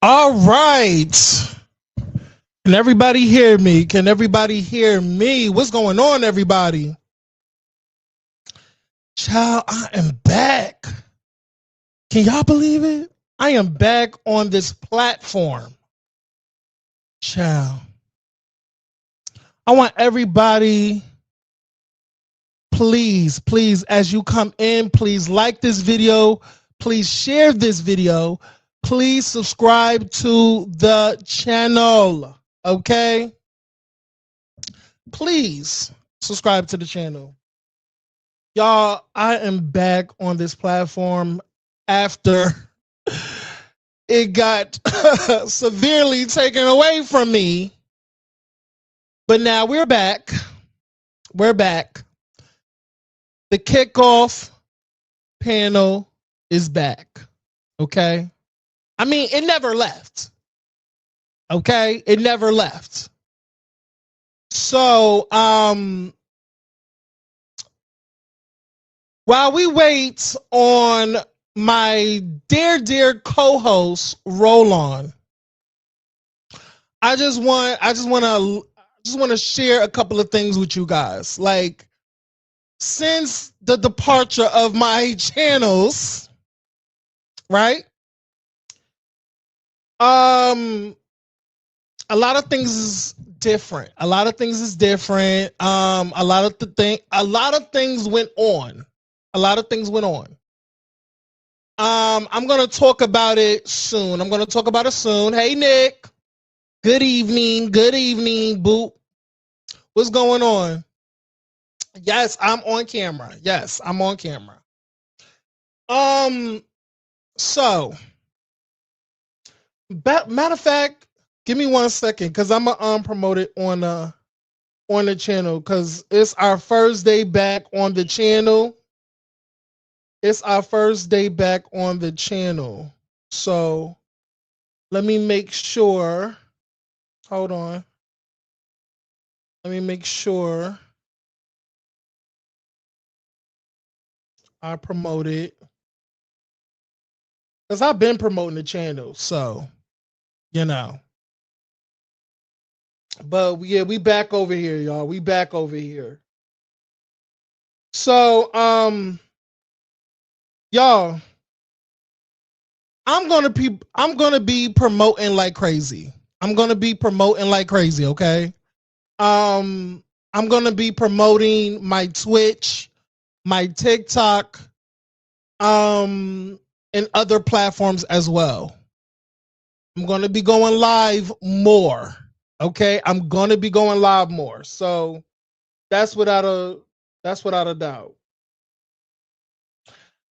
All right. Can everybody hear me? Can everybody hear me? What's going on, everybody? Child, I am back. Can y'all believe it? I am back on this platform. Child. I want everybody, please, as you come in, please like this video. Please share this video. Please subscribe to the channel. Okay? Please subscribe to the channel. Y'all, I am back on this platform after it got severely taken away from me. But now we're back. We're back. The kickoff panel is back. Okay? I mean, it never left. Okay? It never left. So, while we wait on my dear co-host roll on, I just want to share a couple of things with you guys. Like, since the departure of my channels, right? A lot of things is different. A lot of things went on. I'm gonna talk about it soon. Hey Nick. Good evening, Boop. What's going on? Yes, I'm on camera. So matter of fact, give me 1 second, because I'm gonna promote it on the channel, because it's our first day back on the channel. So let me make sure. Hold on. Let me make sure I promote it, because I've been promoting the channel, so you know. But yeah, we back over here, y'all. We back over here. So y'all, I'm gonna be promoting like crazy. Okay. I'm gonna be promoting my Twitch, my TikTok, and other platforms as well. I'm gonna be going live more. Okay, I'm gonna be going live more. So that's without a doubt.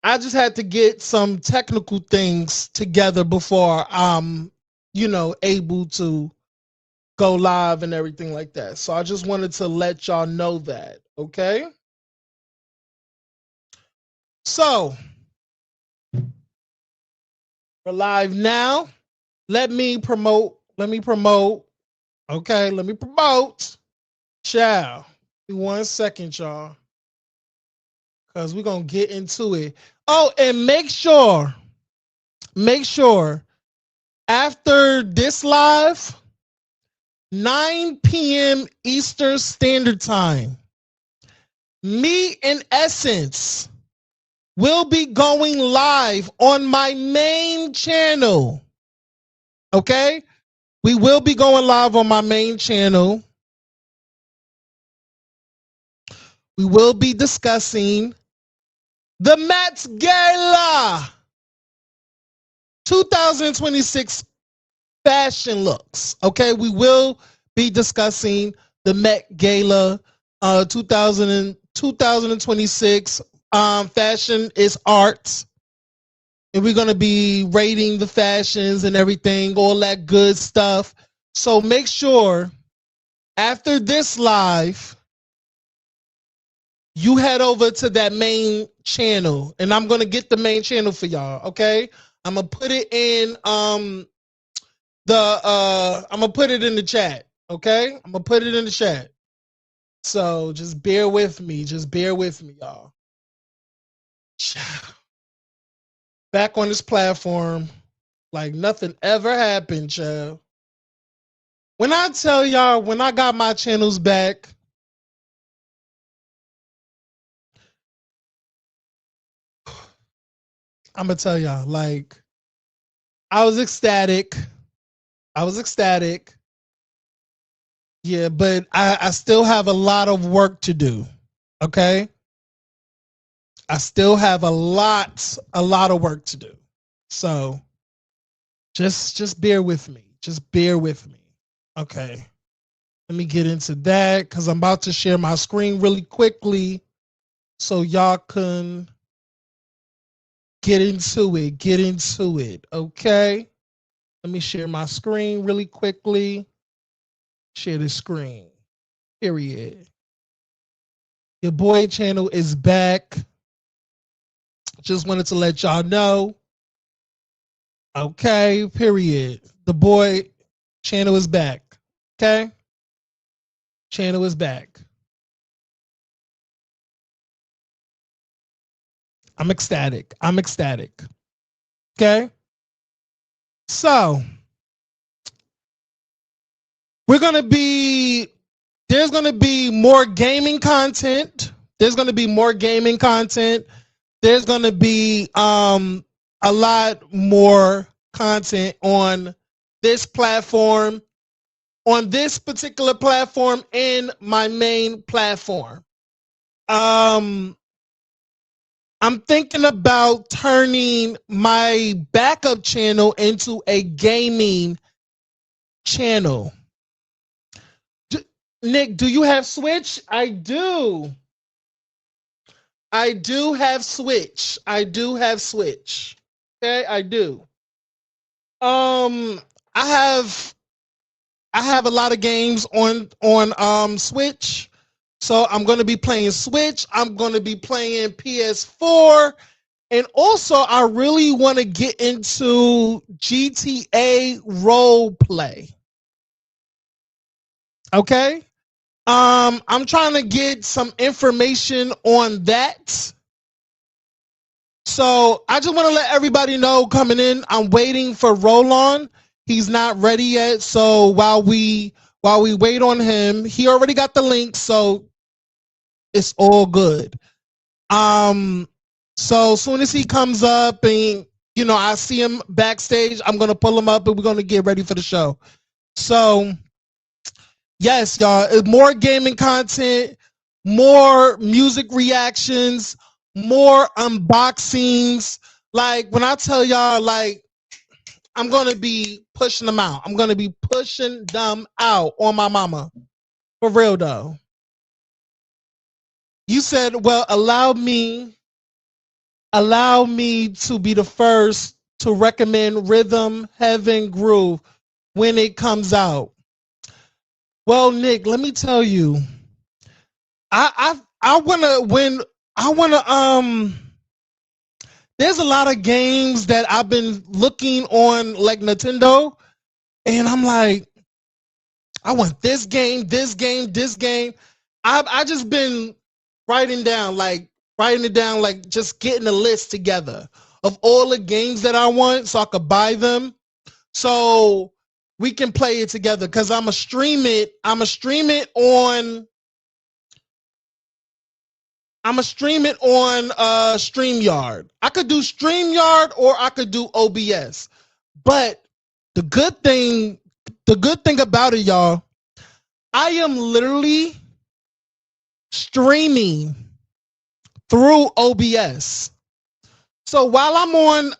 I just had to get some technical things together before I'm, able to go live and everything like that. So I just wanted to let y'all know that, okay? So we're live now. Let me promote. Okay, let me promote. Ciao. Give me 1 second, y'all, because we're gonna get into it. Oh, and make sure after this live, 9 p.m. Eastern Standard Time, me and Essence will be going live on my main channel. Okay? We will be going live on my main channel. We will be discussing the Met Gala 2026 fashion looks. Okay? We will be discussing the Met Gala 2026. Fashion is art. And we're going to be rating the fashions and everything, all that good stuff. So make sure after this live, you head over to that main channel, and I'm going to get the main channel for y'all. Okay. I'm going to put it in, I'm going to put it in the chat. Okay. I'm going to put it in the chat. So just bear with me. Just bear with me, y'all. Back on this platform like nothing ever happened, child. When I tell y'all, when I got my channels back, I'm gonna tell y'all, like, I was ecstatic. I was ecstatic. Yeah, but I still have a lot of work to do. Okay. I still have a lot of work to do. So just bear with me. Just bear with me. Okay. Let me get into that because I'm about to share my screen really quickly so y'all can get into it. Get into it. Okay. Let me share my screen really quickly. Share the screen. Period. Your boy channel is back. Just wanted to let y'all know. Okay, period. The boy channel is back. Okay? Channel is back. I'm ecstatic. I'm ecstatic. Okay? So, there's going to be more gaming content. There's going to be more gaming content. There's going to be a lot more content on this platform, on this particular platform, and my main platform. I'm thinking about turning my backup channel into a gaming channel. Nick, do you have Switch? I do. I do have Switch. I do have Switch. Okay, I do. I have a lot of games on Switch. So I'm going to be playing Switch. I'm going to be playing PS4. And also I really want to get into GTA role play. Okay? I'm trying to get some information on that. So I just want to let everybody know coming in, I'm waiting for Roland. He's not ready yet. So while we wait on him, he already got the link, so it's all good. So as soon as he comes up and I see him backstage, I'm gonna pull him up and we're gonna get ready for the show. So yes, y'all, more gaming content, more music reactions, more unboxings. Like when I tell y'all, like, I'm gonna be pushing them out. I'm gonna be pushing them out on my mama. For real though. You said, well, allow me to be the first to recommend Rhythm Heaven Groove when it comes out. Well, Nick, let me tell you, I wanna there's a lot of games that I've been looking on like Nintendo, and I'm like, I want this game, this game, this game. I just been writing down like writing it down like just getting a list together of all the games that I want so I could buy them so we can play it together because I'm gonna stream it. I'm gonna stream it on StreamYard. I could do StreamYard or I could do OBS. But the good thing, the good thing about it, y'all, I am literally streaming through OBS. So while I'm on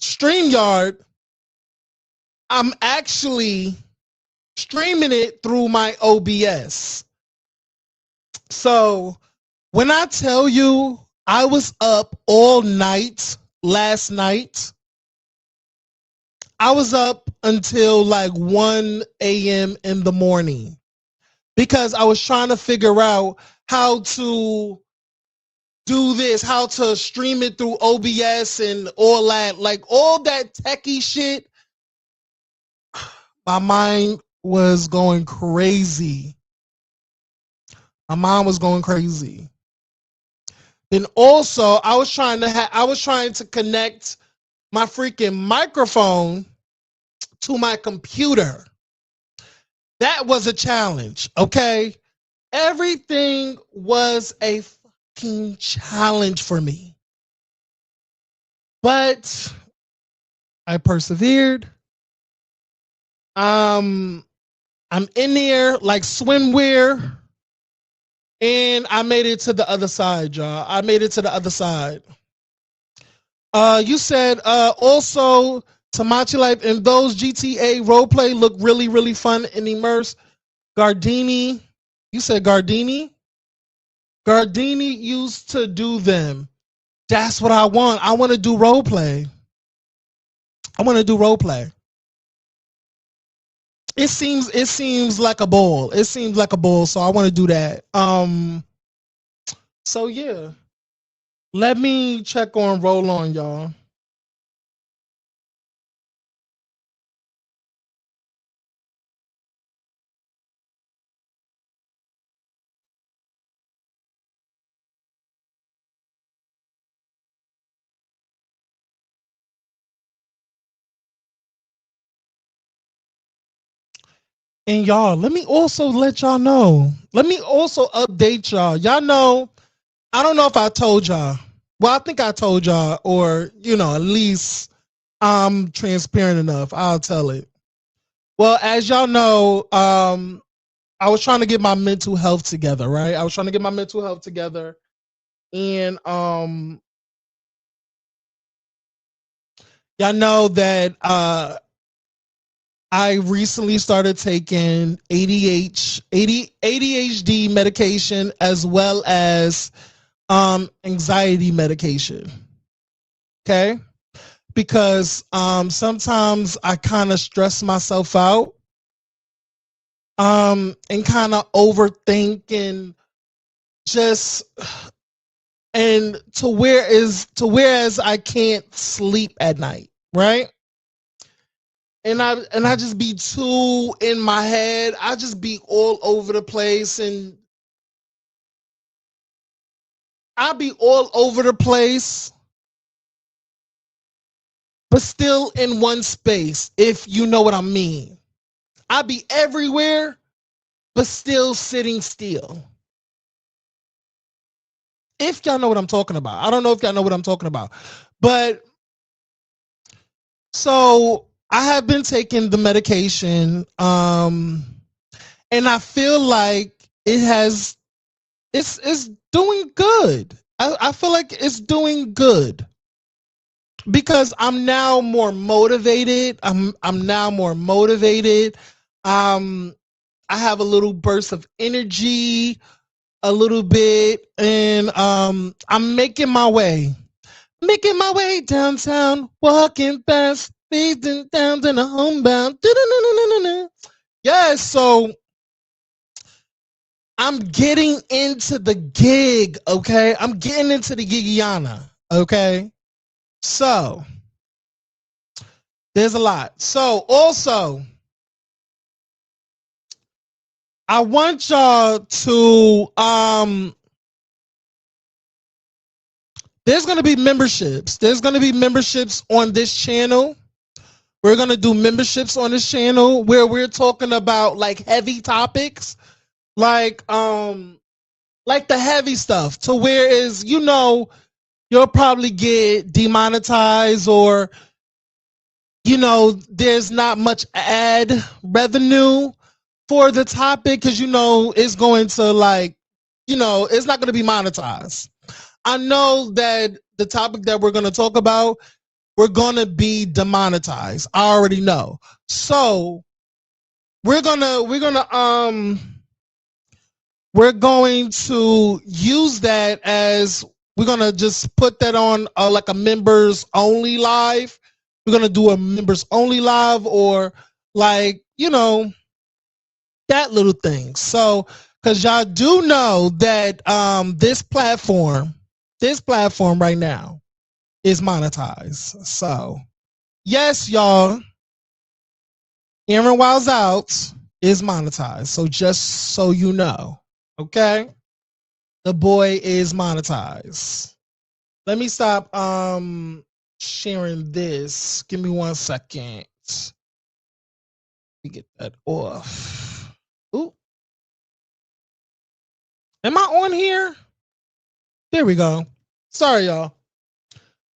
StreamYard, I'm actually streaming it through my OBS. So when I tell you I was up all night last night, I was up until like 1 a.m. in the morning because I was trying to figure out how to do this, how to stream it through OBS and all that, like all that techie shit. My mind was going crazy. My mind was going crazy. Then also, I was trying to connect my freaking microphone to my computer. That was a challenge, okay? Everything was a fucking challenge for me. But I persevered. I'm in there like swimwear. And I made it to the other side, y'all. I made it to the other side. You said also Tamachi Life and those GTA roleplay look really, really fun and immersive. Gardini, you said Gardini? Gardini used to do them. That's what I want. I want to do roleplay. I want to do roleplay. It seems like a ball. It seems like a ball, so I want to do that. So yeah. Let me check on Roll On, y'all. And y'all, let me also let y'all know. Let me also update y'all. Y'all know, I don't know if I told y'all. Well, I think I told y'all, or at least I'm transparent enough. I'll tell it. Well, as y'all know, I was trying to get my mental health together, right? I was trying to get my mental health together. And y'all know that I recently started taking ADHD medication as well as anxiety medication. Okay? Because sometimes I kind of stress myself out and kind of overthink and just and whereas I can't sleep at night, right? And I just be too in my head. I just be all over the place and I be all over the place, but still in one space, if you know what I mean. I be everywhere, but still sitting still. If y'all know what I'm talking about. I don't know if y'all know what I'm talking about. But so I have been taking the medication, and I feel like it's doing good. I feel like it's doing good because I'm now more motivated. I'm now more motivated. I have a little burst of energy, a little bit, and I'm making my way downtown, walking fast, speeding down to the homebound. Yes, so I'm getting into the gig, okay? I'm getting into the gigiana, okay? So there's a lot. So also, I want y'all to there's going to be memberships. There's going to be memberships on this channel. We're going to do memberships on this channel where we're talking about like heavy topics, like the heavy stuff, to where is, you know, you'll probably get demonetized, or, you know, there's not much ad revenue for the topic because, you know, it's going to, like, you know, it's not going to be monetized. I know that the topic that we're going to talk about, we're going to be demonetized. I already know. So we're going to use that as, we're going to just put that on like a members only live. We're going to do a members only live, or like, you know, that little thing. So, because y'all do know that this platform right now is monetized. So, yes, y'all, Aaron Wiles Out is monetized. So just so you know, okay? The boy is monetized. Let me stop sharing this. Give me 1 second. Let me get that off. Ooh. Am I on here? There we go. Sorry, y'all.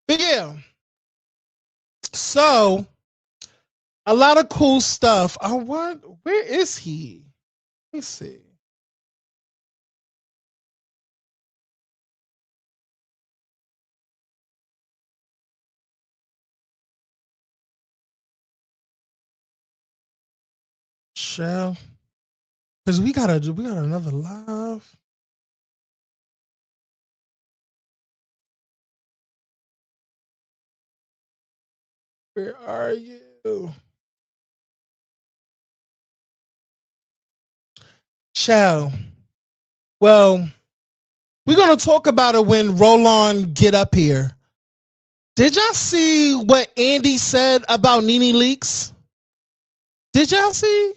But yeah. So a lot of cool stuff. I want, where is he? Let me see. Shell. Because we got another live. Where are you? Shell. Well, we're gonna talk about it when Roland get up here. Did y'all see what Andy said about Nene Leakes? Did y'all see?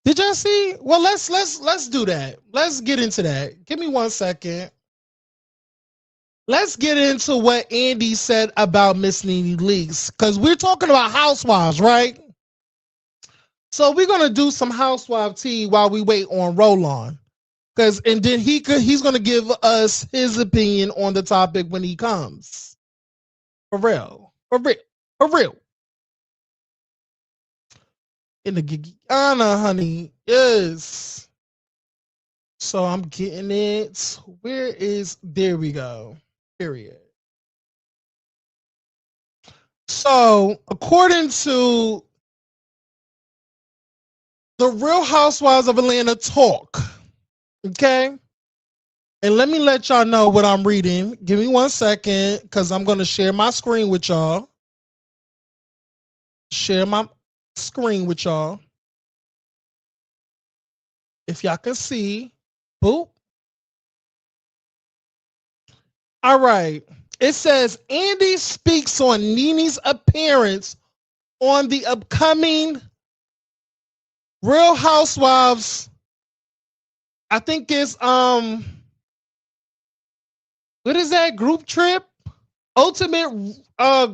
Did y'all see? Well, let's do that. Let's get into that. Give me 1 second. Let's get into what Andy said about Miss Nene Leakes, because we're talking about Housewives, right? So we're gonna do some Housewife tea while we wait on Roland, because and then he's gonna give us his opinion on the topic when he comes. For real, for real, for real. In the Guyana, honey, yes. So I'm getting it. Where is? There we go. Period. So according to the Real Housewives of Atlanta talk, okay. And let me let y'all know what I'm reading. Give me 1 second, because I'm going to share my screen with y'all. Share my screen with y'all. If y'all can see. Boop. All right. It says Andy speaks on Nene's appearance on the upcoming Real Housewives. I think it's what is that group trip? Ultimate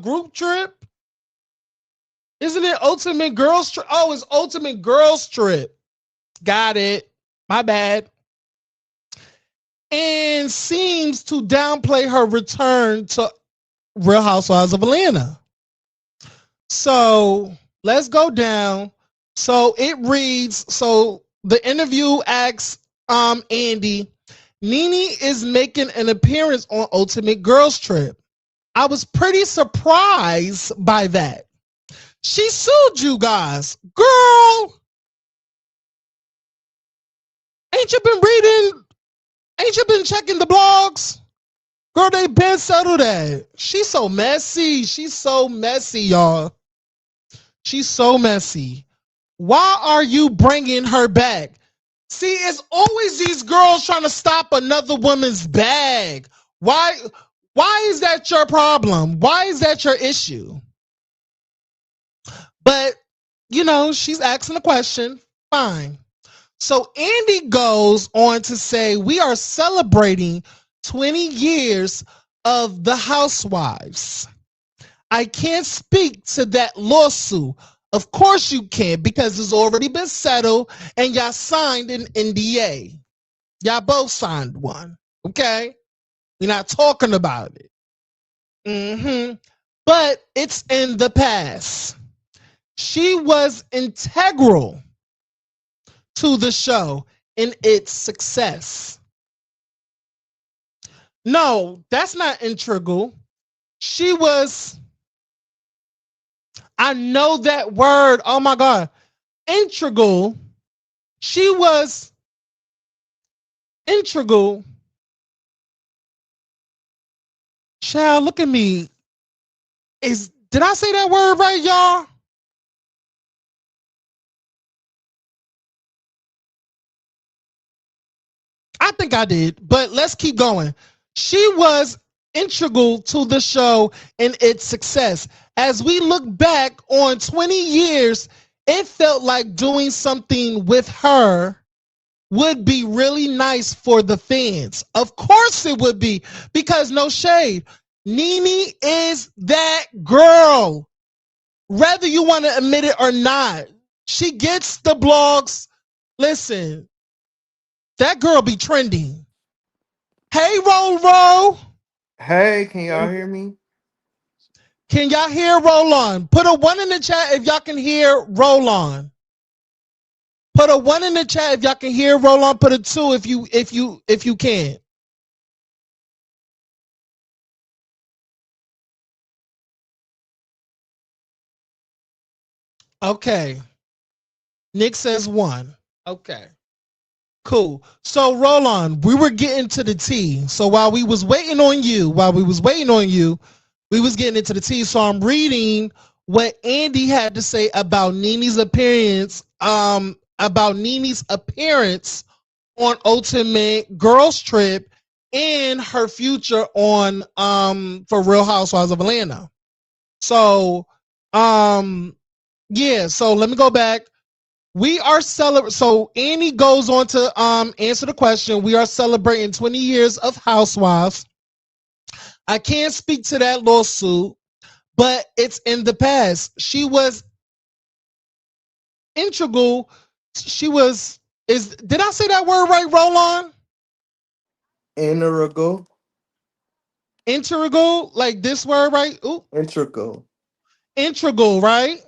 group trip? Isn't it Ultimate Girls Trip? Oh, it's Ultimate Girls Trip. Got it. My bad. And seems to downplay her return to Real Housewives of Atlanta. So let's go down. So it reads, so the interview asks Andy, Nene is making an appearance on Ultimate Girls Trip. I was pretty surprised by that. She sued you guys. Girl, ain't you been reading? Ain't you been checking the blogs? Girl, they been settled that. She's so messy. She's so messy, y'all. She's so messy. Why are you bringing her back? See, it's always these girls trying to stop another woman's bag. Why is that your problem? Why is that your issue? But, you know, she's asking a question. Fine. So Andy goes on to say, we are celebrating 20 years of the Housewives. I can't speak to that lawsuit. Of course you can't, because it's already been settled and y'all signed an NDA. Y'all both signed one. Okay? We're not talking about it. But it's in the past. She was integral to the show in its success. No, that's not integral. She was, I know that word. Oh my God. Integral. She was integral. Child, look at me. Did I say that word right, y'all? I think I did, but let's keep going. She was integral to the show and its success. As we look back on 20 years, it felt like doing something with her would be really nice for the fans. Of course it would be, because no shade. Nene is that girl, whether you want to admit it or not. She gets the blogs. Listen, that girl be trending. Hey, Roll Roll. Hey, can y'all hear me? Can y'all hear Roll On? Put a one in the chat if y'all can hear Roll On. Put a one in the chat if y'all can hear Roll On. Put a two if you can. Okay. Nick says one. Okay. Cool. So roll on. We were getting to the tea. So we was getting into the tea. So I'm reading what Andy had to say about Nene's appearance, on Ultimate Girls Trip and her future on for Real Housewives of Atlanta. So yeah, so let me go back. We are celebrating. So Annie goes on to answer the question. We are celebrating 20 years of Housewives. I can't speak to that lawsuit, but it's in the past. She was integral. She was is did I say that word right, Roland? Integral. Integral, like this word right? Ooh, Integral. integral, right?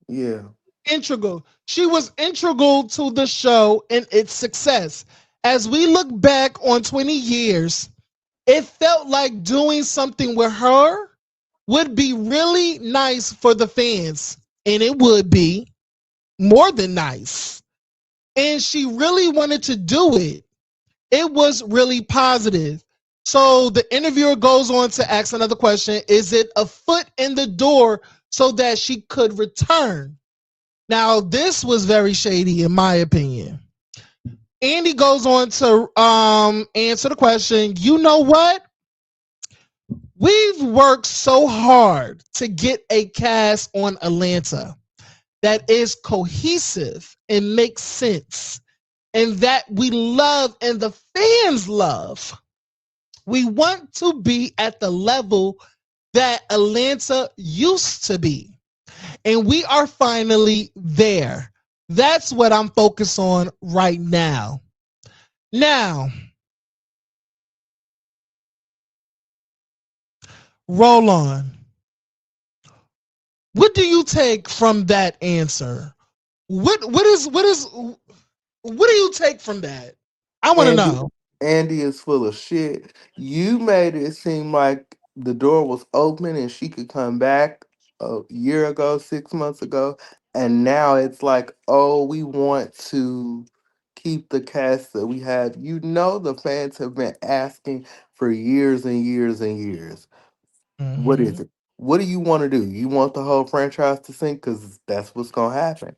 Yeah. Integral. She was integral to the show and its success. As we look back on 20 years, it felt like doing something with her would be really nice for the fans. And it would be more than nice. And she really wanted to do it. It was really positive. So the interviewer goes on to ask another question. Is it a foot in the door so that she could return? Now, this was very shady, in my opinion. Andy goes on to answer the question. You know what? We've worked so hard to get a cast on Atlanta that is cohesive and makes sense and that we love and the fans love. We want to be at the level that Atlanta used to be. And we are finally there. That's what I'm focused on right now. Now, roll on. What do you take from that answer? What do you take from that? I want to Andy know. Andy is full of shit. You made it seem like the door was open and she could come back a year ago, 6 months ago, and now it's like, oh, we want to keep the cast that we have. You know, the fans have been asking for years and years and years. What is Mm-hmm. it? What do you want to do? You want the whole franchise to sink? Because that's what's gonna happen.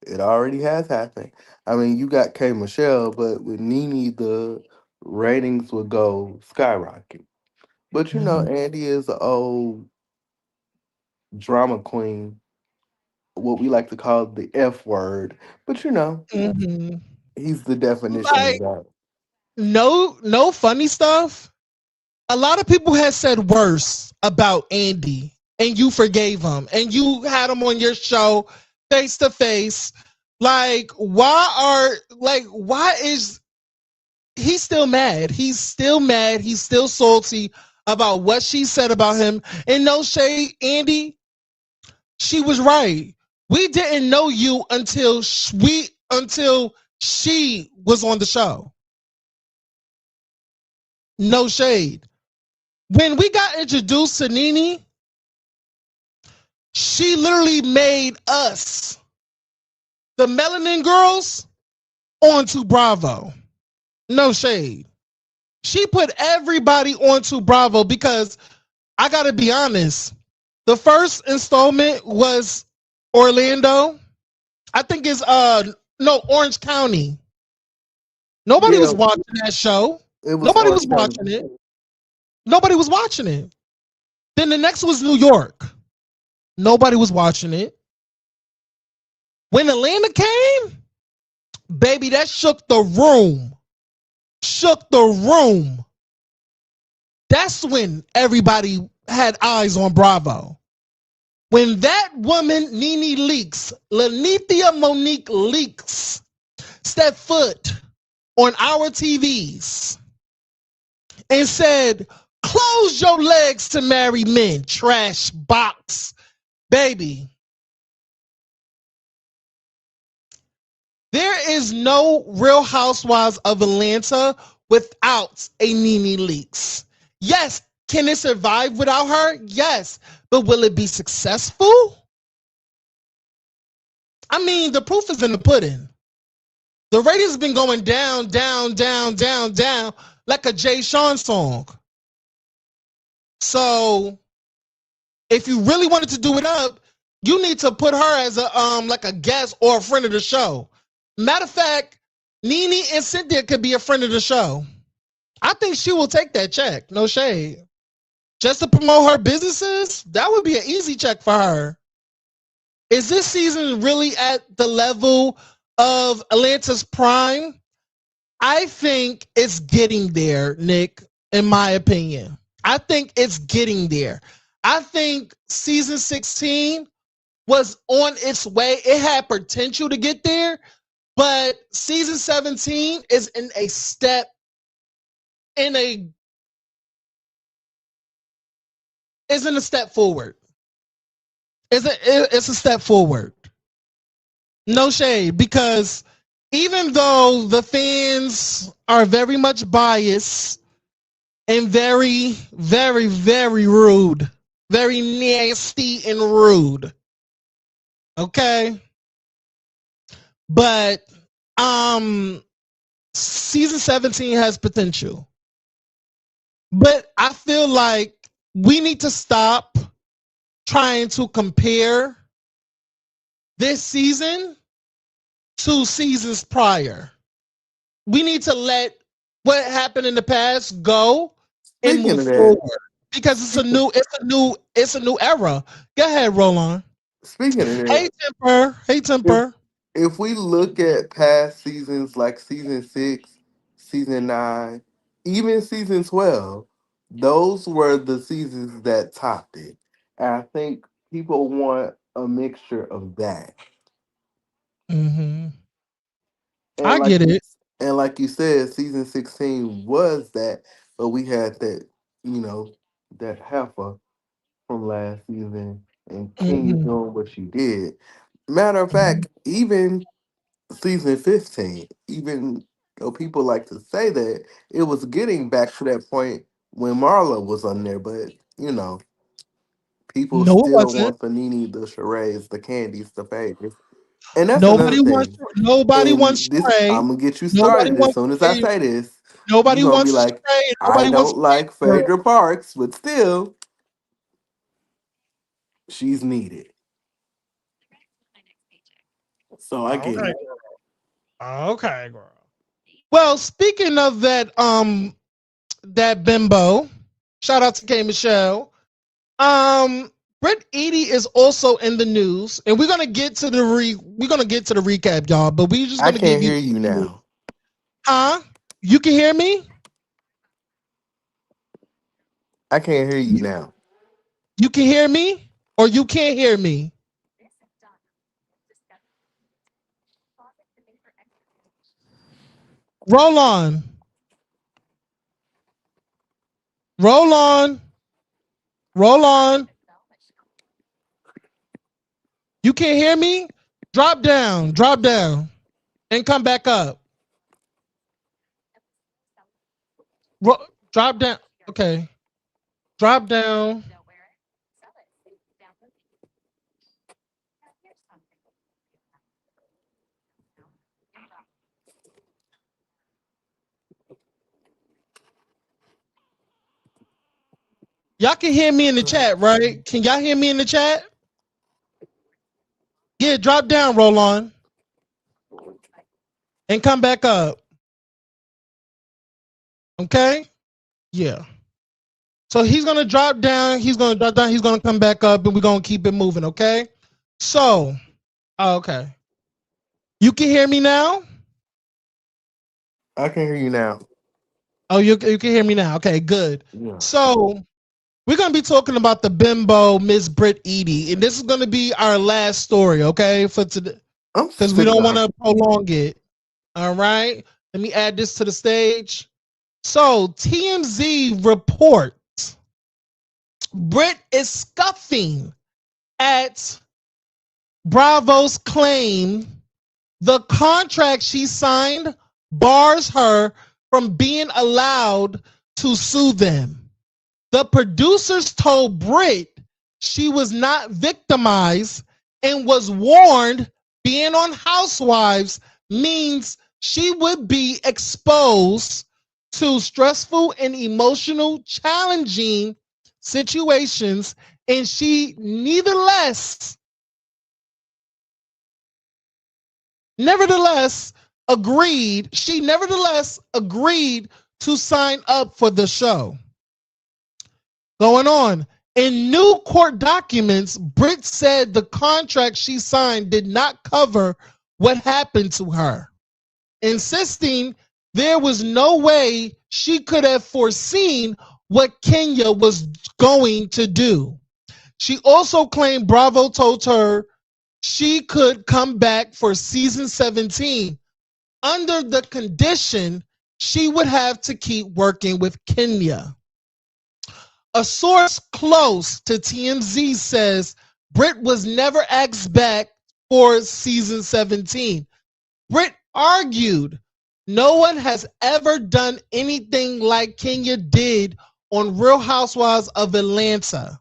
It already has happened. I mean, you got K Michelle, but with Nene, the ratings would go skyrocket. But you know, Mm-hmm. Andy is an old drama queen, what we like to call the F word. But you know, Mm-hmm. He's the definition of Like, that. no funny stuff. A lot of people had said worse about Andy, and you forgave him, and you had him on your show face to face. Why is he's still mad? He's still mad. He's still salty about what she said about him. And no shade, Andy, she was right. We didn't know you until she was on the show. No shade. When we got introduced to Nene, she literally made us, the melanin girls, onto Bravo. No shade. She put everybody onto Bravo because I gotta be honest. The first installment was Orlando. I think it's no, Orange County. Nobody Yeah, was watching that show. it was Nobody Orange was County. watching it. Nobody was watching it. Then the next was New York. Nobody was watching it. When Atlanta came, baby, that shook the room. Shook the room. That's when everybody had eyes on Bravo. When that woman, Nene Leakes, Lanithia Monique Leakes, stepped foot on our TVs and said, close your legs to marry men, trash box. Baby, there is no Real Housewives of Atlanta without a Nene Leakes. Yes, can it survive without her? Yes. But will it be successful? I mean, the proof is in the pudding. The ratings been going down, down, down, down, down, like a Jay Sean song. So if you really wanted to do it up, you need to put her as a like a guest or a friend of the show. Matter of fact, Nene and Cynthia could be a friend of the show. I think she will take that check. No shade. Just to promote her businesses, that would be an easy check for her. Is this season really at the level of Atlanta's prime? I think it's getting there, Nick, in my opinion. I think it's getting there. I think season 16 was on its way. It had potential to get there, but season 17 is in a isn't a step forward. It's a step forward. No shade, because even though the fans are very much biased and very, very, very rude, very nasty and rude. Okay. But season 17 has potential. But I feel like we need to stop trying to compare this season to seasons prior. We need to let what happened in the past go and Speaking move of that, forward because speaking, it's a new era. Go ahead, Roland. speaking of that, Hey Temper. Hey if Temper. if we look at past seasons like season 6, season 9, even season 12, those were the seasons that topped it. And I think people want a mixture of that. Mm-hmm. And I get it. like you said, season 16 was that, but we had that, you know, that heifer from last season and Kenny Mm-hmm. doing what she did. Matter of fact, even season 15, even though people like to say that, it was getting back to that point when Marla was on there, but you know, people No, it still wasn't. want the Nene, the charades, the candies, the favorites. And that's another Nobody wants. thing. Nobody wants And this, Shay. I'm gonna get you Nobody started as wants soon as I Shay. say this. You Nobody gonna be wants like, Shay. I Nobody wants don't like Amber. Phaedra Parks, but still, she's needed. So I get Okay. it. Okay, girl. Well, speaking of that bimbo, shout out to K Michelle. Britt Edie is also in the news, and we're gonna get to the recap, y'all. But we're just I gonna give can't you hear you now. Huh? You can hear me? I can't hear you You, now. you can hear me? Or you can't hear me? Roll on. Roll on. Roll on. You can't hear me? Drop down. Drop down. And come back up. Drop down. Okay. Drop down. Y'all can hear me in the chat, right? Can y'all hear me in the chat? Yeah, drop down, roll on, and come back up. Okay? Yeah. So he's gonna drop down, he's gonna drop down, he's gonna come back up, and we're gonna keep it moving, okay? So, okay. You can hear me now? I can hear you now. Oh, you can hear me now. Okay, good. Yeah. So we're gonna be talking about the bimbo Miss Britt Edie, and this is gonna be our last story, okay? For today, I'm because we sick don't of want her. to prolong it. All right. Let me add this to the stage. So TMZ reports Britt is scuffing at Bravo's claim the contract she signed bars her from being allowed to sue them. The producers told Britt she was not victimized and was warned being on Housewives means she would be exposed to stressful and emotional challenging situations, and she nevertheless agreed to sign up for the show. Going on. In new court documents, Britt said the contract she signed did not cover what happened to her, insisting there was no way she could have foreseen what Kenya was going to do. She also claimed Bravo told her she could come back for season 17 under the condition she would have to keep working with Kenya. A source close to TMZ says Britt was never asked back for season 17. Britt argued no one has ever done anything like Kenya did on Real Housewives of Atlanta.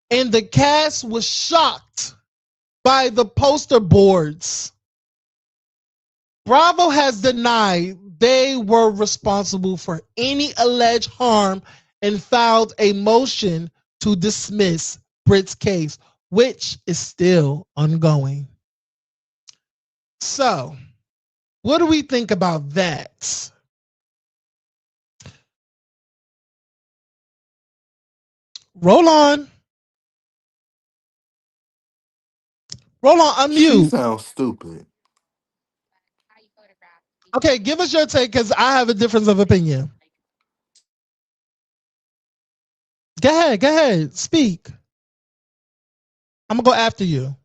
And the cast was shocked by the poster boards. Bravo has denied they were responsible for any alleged harm and filed a motion to dismiss Britt's case, which is still ongoing. So, what do we think about that? Roll on. Roll on, She unmute. sounds stupid. Okay, give us your take because I have a difference of opinion. Go ahead, speak. I'm gonna go after you.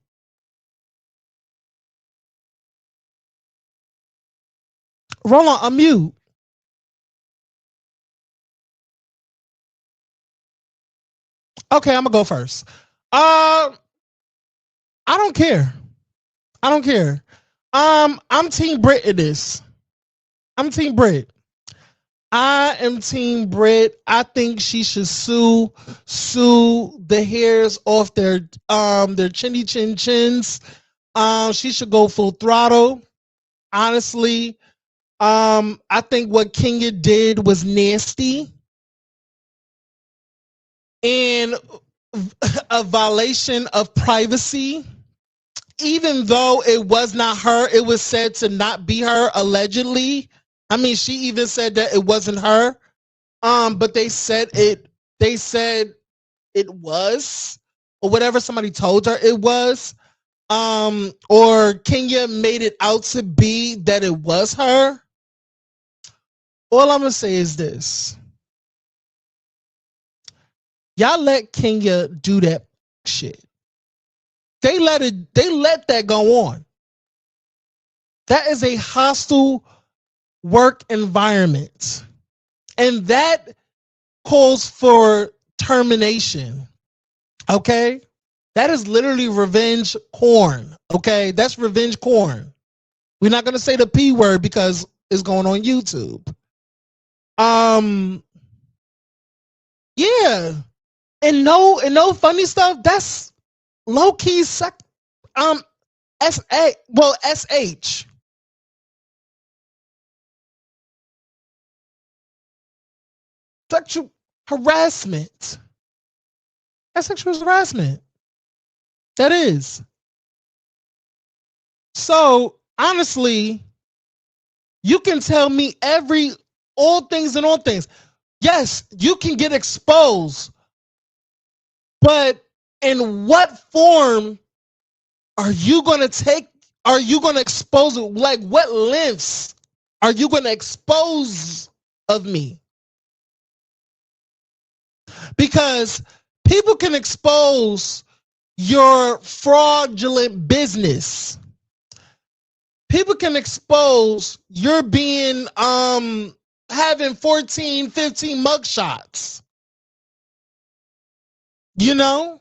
Roll on, unmute. Okay, I'm gonna go first. I don't care. I don't care. I'm Team Brit in this. I'm Team Brit. I am Team Brit. I think she should sue the hairs off their chinny chin chins. She should go full throttle. Honestly, I think what Kenya did was nasty and a violation of privacy. Even though it was not her, it was said to not be her allegedly. I mean, she even said that it wasn't her. But they said it. They said it was, or whatever somebody told her it was. Or Kenya made it out to be that it was her. All I'm gonna say is this: y'all let Kenya do that shit. They let it. They let that go on. That is a hostile work environment, and that calls for termination. Okay, that is literally revenge corn. Okay, that's revenge corn. We're not gonna say the P word because it's going on YouTube. Um, yeah, and no funny stuff. That's low key um SH sexual harassment. That's sexual harassment. That is. So honestly, you can tell me all things and all things. Yes, you can get exposed, but in what form are you gonna take? Are you gonna expose it? Like what lengths are you gonna expose of me? Because people can expose your fraudulent business. People can expose you're being having 14, 15 mugshots, you know?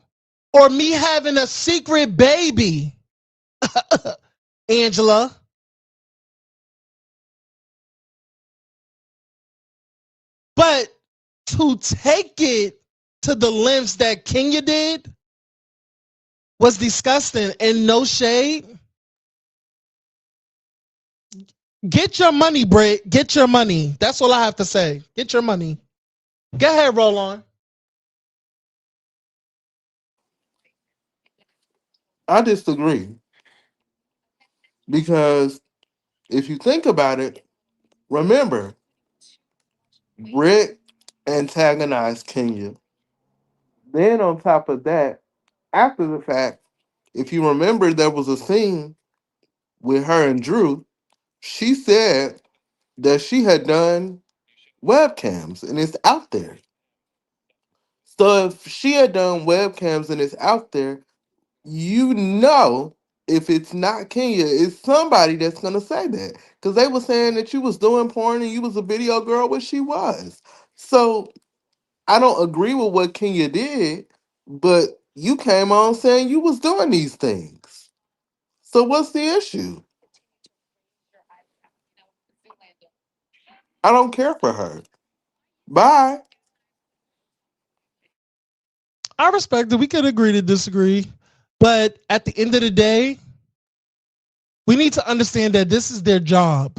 Or me having a secret baby, Angela. But to take it to the lengths that Kenya did was disgusting and no shade. Get your money, Britt. Get your money. That's all I have to say. Get your money. Go ahead, roll on. I disagree because if you think about it, remember, Britt antagonized Kenya. Then on top of that, after the fact, if you remember, there was a scene with her and Drew. She said that she had done webcams and it's out there. So if she had done webcams and it's out there, you know, if it's not Kenya, it's somebody that's gonna say that. Because they were saying that you was doing porn and you was a video girl, which she was. So I don't agree with what Kenya did, but you came on saying you was doing these things. So what's the issue? I don't care for her. Bye. I respect that we could agree to disagree. But at the end of the day, we need to understand that this is their job.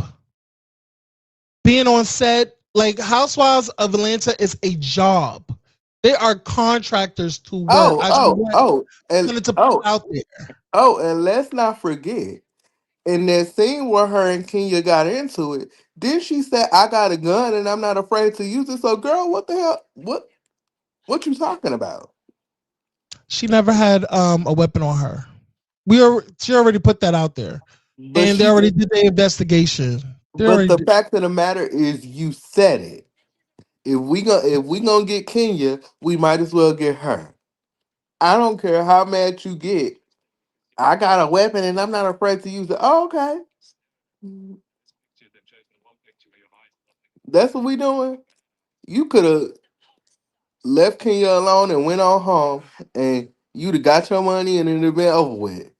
Being on set, like Housewives of Atlanta is a job. They are contractors to work. Oh, I just oh, oh, and wanted to put it oh, out there. oh, and let's not forget in that scene where her and Kenya got into it, then she said, "I got a gun and I'm not afraid to use it." So, girl, what the hell? What you talking about? She never had a weapon on her. She already put that out there. But And they she, already did the investigation. They but already the did. fact of the matter is, you said it. If we gonna get Kenya, we might as well get her. I don't care how mad you get. I got a weapon and I'm not afraid to use it. Oh, okay, that's what we doing. You could have left Kenya alone and went on home, and you'd have got your money and it'd have been over with.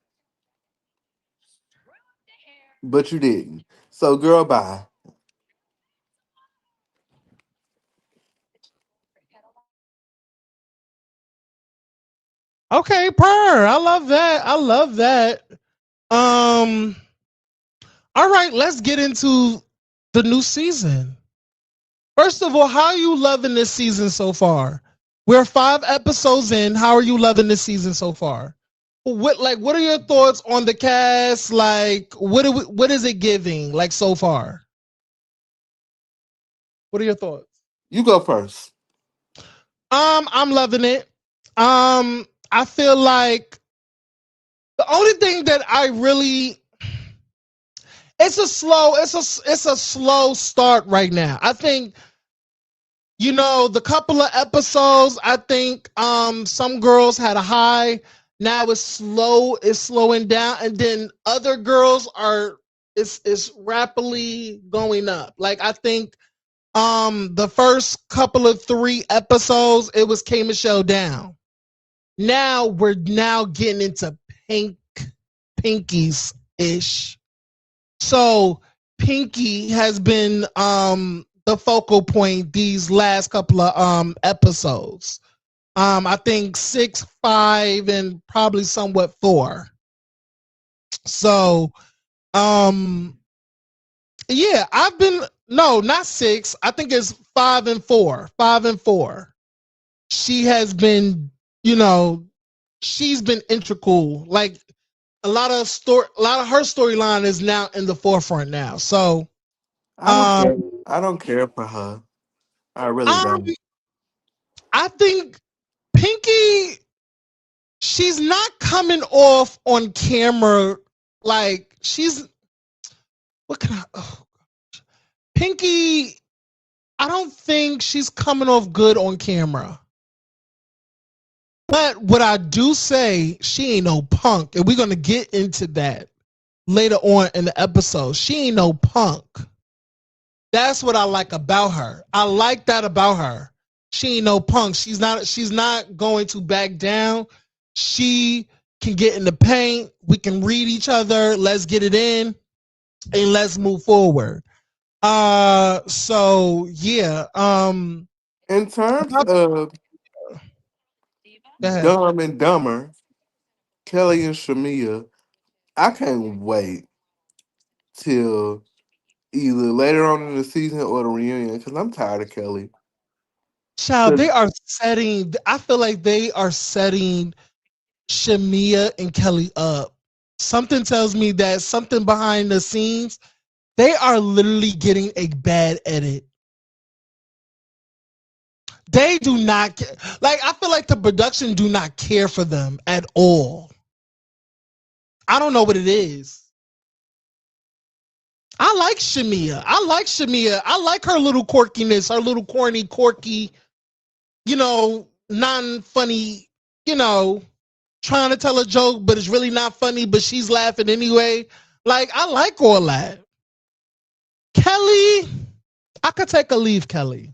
But you didn't. So, girl, bye. Okay, per. I love that. I love that. Um, all right, let's get into the new season. First of all, how are you loving this season so far? We're 5 episodes in. How are you loving this season so far? What are your thoughts on the cast? Like what is it giving like so far? What are your thoughts? You go first. I'm loving it. I feel like the only thing that I really it's a slow start right now. I think the couple of episodes, I think some girls had a high. Now it's slowing down, and then other girls are it's rapidly going up. Like I think the first couple of three episodes, it was K Michelle down. Now we're now getting into pink pinkies ish. So Pinky has been the focal point these last couple of episodes. I think 6, 5, and probably somewhat 4. So um yeah, I've been no, not 6. I think it's 5 and 4. 5 and 4. She has been, she's been integral. Like a lot of her storyline is now in the forefront now. So I don't um care. I don't care for her. I really um don't. I think Pinky, she's not coming off on camera like she's what can I Pinky, I don't think she's coming off good on camera. But what I do say, she ain't no punk. And we're gonna get into that later on in the episode. She ain't no punk. That's what I like about her. I like that about her. She ain't no punk. She's not going to back down. She can get in the paint. We can read each other. Let's get it in and let's move forward. So yeah. In terms Go of ahead. Dumb and Dumber, Kelly and Shamia, I can't wait till either later on in the season or the reunion because I'm tired of Kelly. Child, 'Cause they are setting, I feel like they are setting Shamia and Kelly up. Something tells me that something behind the scenes, they are literally getting a bad edit. They do not like, I feel like the production do not care for them at all. I don't know what it is. I like Shamia. I like Shamia. I like her little quirkiness, her little corny, quirky, non-funny, you know, trying to tell a joke, but it's really not funny, but she's laughing anyway. Like, I like all that. Kelly, I could take a leave, Kelly.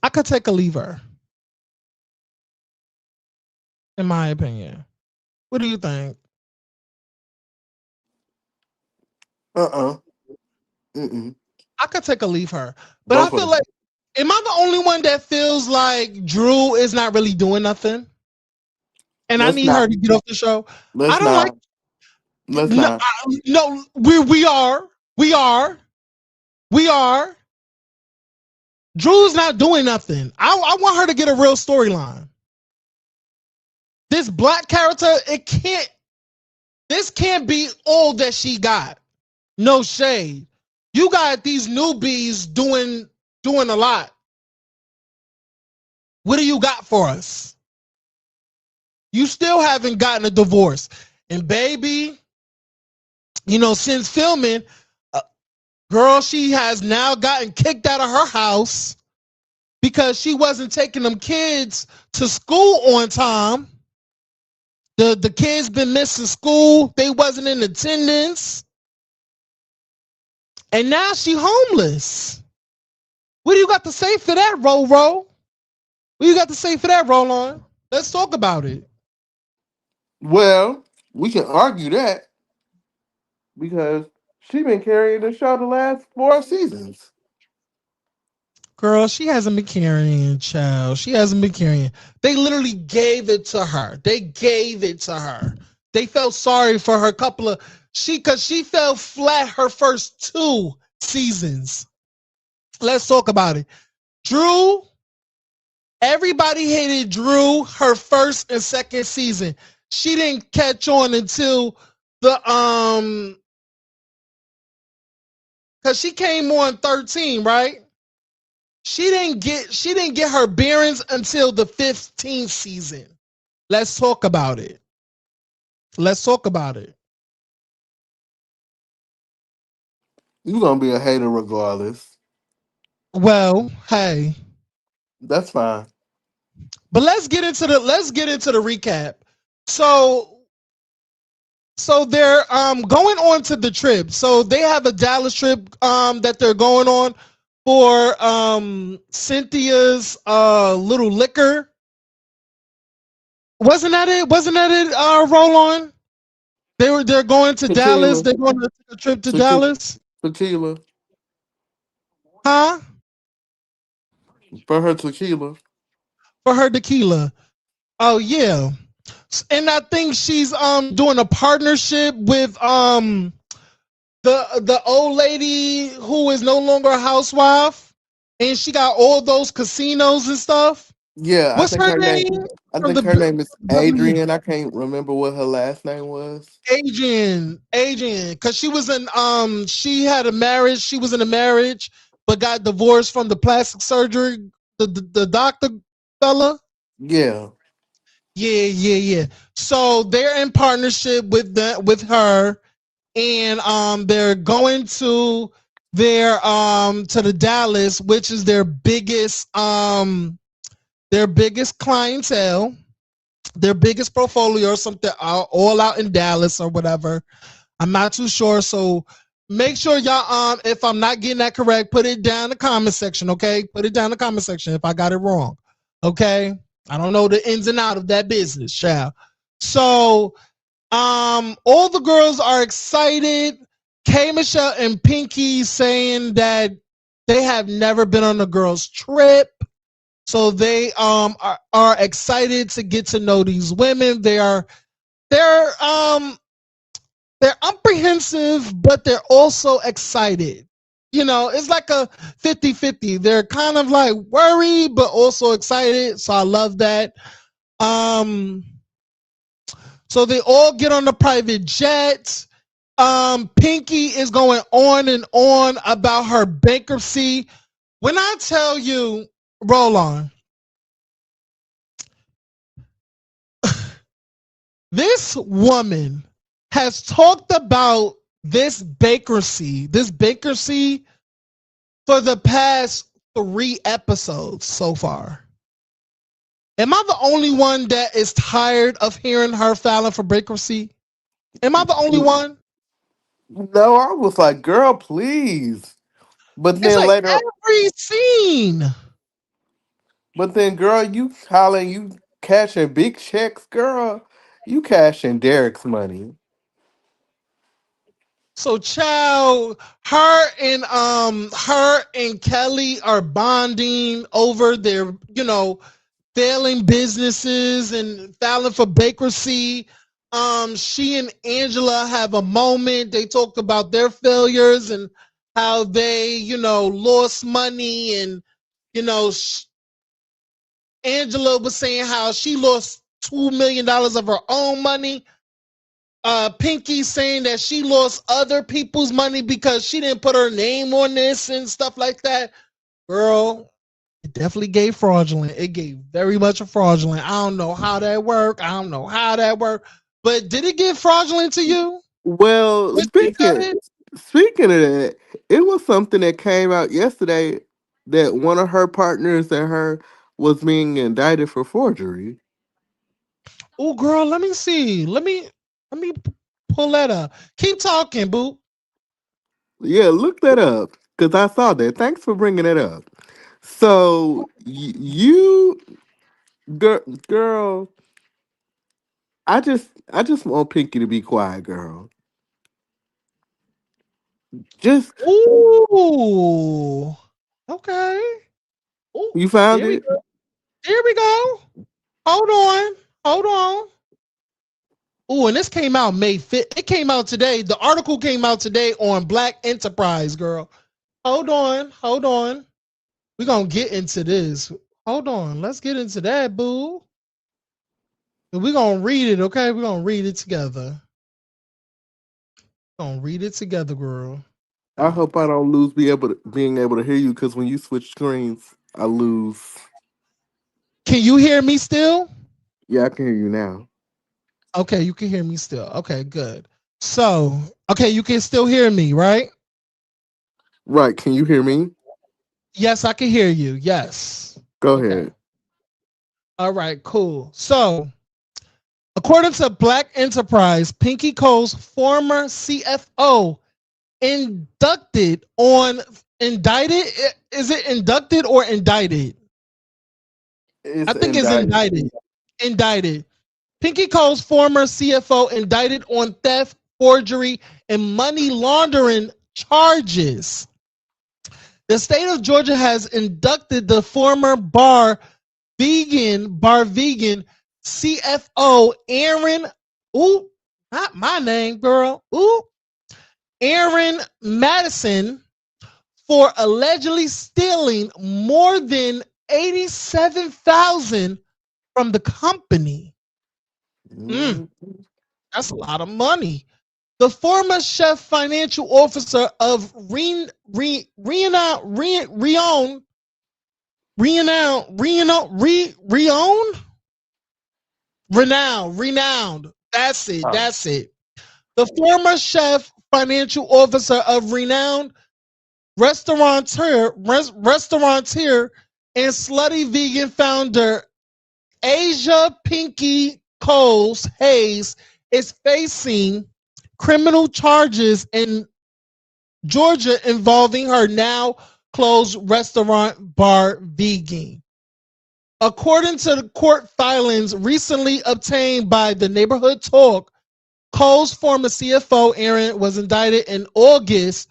I could take a lever, in my opinion. What do you think? uh-uh. Mm-mm. I could take a leave her. But I Both of feel them. like, am I the only one that feels like Drew is not really doing nothing? And I Let's need her not. to get off the show. I Let's don't like, not. Let's no, not. no, we are. We are. We are. Drew's not doing nothing. I want her to get a real storyline. This black character, this can't be all that she got. No shade. You got these newbies doing a lot. What do you got for us? You still haven't gotten a divorce. And baby, since filming, uh, girl, she has now gotten kicked out of her house because she wasn't taking them kids to school on time. The kids been missing school. They wasn't in attendance. And now she homeless. What do you got to say for that, Ro? What you got to say for that, Roll on? Let's talk about it. Well, we can argue that because she been carrying the show the last 4 seasons. Girl, she hasn't been carrying, child. She hasn't been carrying. They literally gave it to her. They gave it to her. They felt sorry for her couple of because she fell flat her first 2 seasons. Let's talk about it. Drew, everybody hated Drew her first and second season. She didn't catch on until the because she came on 13, right? She didn't get her bearings until the 15th season. Let's talk about it. Let's talk about it. You gonna be a hater regardless. Well, hey, That's fine. but let's get into the recap. So they're going on to the trip. So they have a Dallas trip that they're going on for Cynthia's little liquor. Wasn't that it? Wasn't that it? Roll on. They're going to Dallas. Tequila, They're going to take a trip to tequila, Dallas. tequila Huh? for her tequila. For her tequila. Oh yeah. And I think she's doing a partnership with the old lady who is no longer a housewife, and she got all those casinos and stuff. Yeah, What's her name? I From think the her name is W Adrian. I can't remember what her last name was. Adrian, because she had a marriage. She was in a marriage, but got divorced from the plastic surgery. The doctor fella. Yeah, Yeah. So they're in partnership with her, and they're going to the Dallas, which is their biggest clientele, their biggest portfolio or something, all out in Dallas or whatever. I'm not too sure. So make sure y'all if I'm not getting that correct, put it down in the comment section, okay? Put it down in the comment section if I got it wrong. Okay? I don't know the ins and out of that business, child. So all the girls are excited. K Michelle and Pinky saying that they have never been on a girls trip. So they are excited to get to know these women. They're they're apprehensive, but they're also excited. You know, it's like a 50-50. They're kind of like worried, but also excited. So I love that. Um, so they all get on the private jet. Pinky is going on and on about her bankruptcy. When I tell you, roll on, this woman has talked about this bankruptcy for the past 3 episodes so far. Am I the only one that is tired of hearing her filing for bankruptcy? Am I the only one? no, I was like, girl, please. But It's then like later, every scene. but then, girl, you hollering, you cashing big checks, girl. You cashing Derek's money. So child, her and Kelly are bonding over their, failing businesses and filing for bankruptcy. She and Angela have a moment. They talked about their failures and how they, lost money, and you know, Angela was saying how she lost $2 million of her own money. Pinky saying that she lost other people's money because she didn't put her name on this and stuff like that. Girl, it definitely gave fraudulent. It gave very much a fraudulent. I don't know how that worked. I don't know how that worked. But did it get fraudulent to you? Well, When she got it? speaking of that, it was something that came out yesterday that one of her partners and her was being indicted for forgery. Oh, girl, let me see. Let me pull that up. Keep talking, boo. Yeah, look that up because I saw that. Thanks for bringing it up. So you, girl, I just want Pinky to be quiet, girl. Just Ooh. Okay. Oh, you found there we it. go. There we go. Hold on. Hold on. Oh, and this came out May 5th. It came out today. The article came out today on Black Enterprise, girl. Hold on. Hold on. We're going to get into this. Hold on. Let's get into that, boo. We're going to read it, okay? We're going to read it together. We're going to read it together, girl. I hope I don't lose being able to hear you because when you switch screens, I lose. Can you hear me still? Yeah, I can hear you now. Okay, you can hear me still. Okay, good. So, okay, you can still hear me, right? Right. Can you hear me? Yes, I can hear you. Yes. Go Okay. ahead. All right, cool. So, according to Black Enterprise, Pinky Cole's former CFO inducted on indicted. Is it inducted or indicted? I It's think it's indicted. indicted. Indicted. Pinky Cole's former CFO indicted on theft, forgery, and money laundering charges. The state of Georgia has inducted the former bar vegan CFO Aaron, ooh, not my name, girl. Ooh, Aaron Madison for allegedly stealing more than 87,000 from the company. Mm, Mhm. that's a lot of money. The former chef financial officer of Renowned. That's it. Oh. That's it. The former chef financial officer of Renowned restaurateur and slutty vegan founder Asia Pinky Coles Hayes is facing criminal charges in Georgia involving her now closed restaurant bar vegan. According to the court filings recently obtained by the Neighborhood Talk, Cole's former CFO Aaron was indicted in August.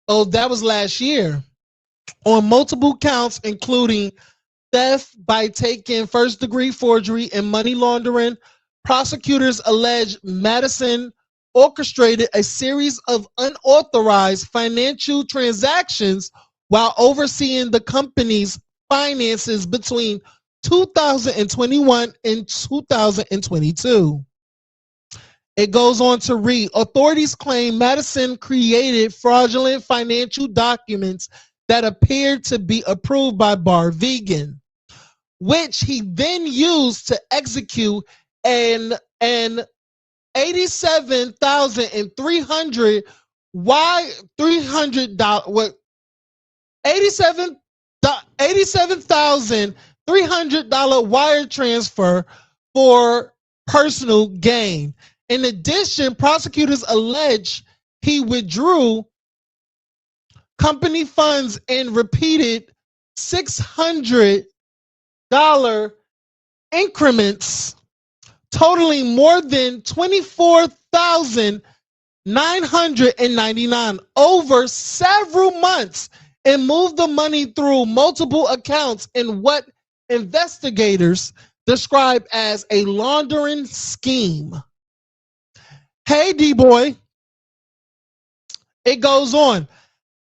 Oh, that was last year, on multiple counts, including theft by taking first degree forgery and money laundering. Prosecutors allege Madison orchestrated a series of unauthorized financial transactions while overseeing the company's finances between 2021 and 2022. It goes on to read, authorities claim Madison created fraudulent financial documents that appeared to be approved by Bar Vegan, which he then used to execute an 87,300 why $300 what 87 $87,300 wire transfer for personal gain. In addition, prosecutors allege he withdrew company funds in repeated $600 increments totaling more than 24,999 over several months and moved the money through multiple accounts in what investigators describe as a laundering scheme. Hey, D boy, it goes on.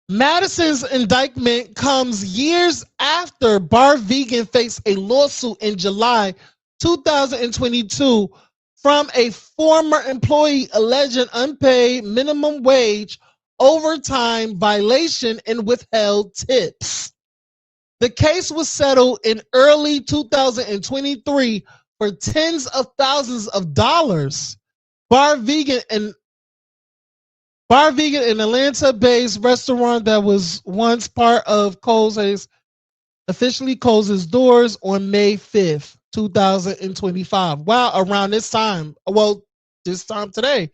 Madison's indictment comes years after Bar Vegan faced a lawsuit in July 2022 from a former employee alleging unpaid minimum wage, overtime violation, and withheld tips. The case was settled in early 2023 for tens of thousands of dollars. Bar Vegan, and Bar Vegan, an Atlanta-based restaurant that was once part of Cole's Hayes, officially closed its doors on May 5th, 2025. Wow, around this time. Well, this time today.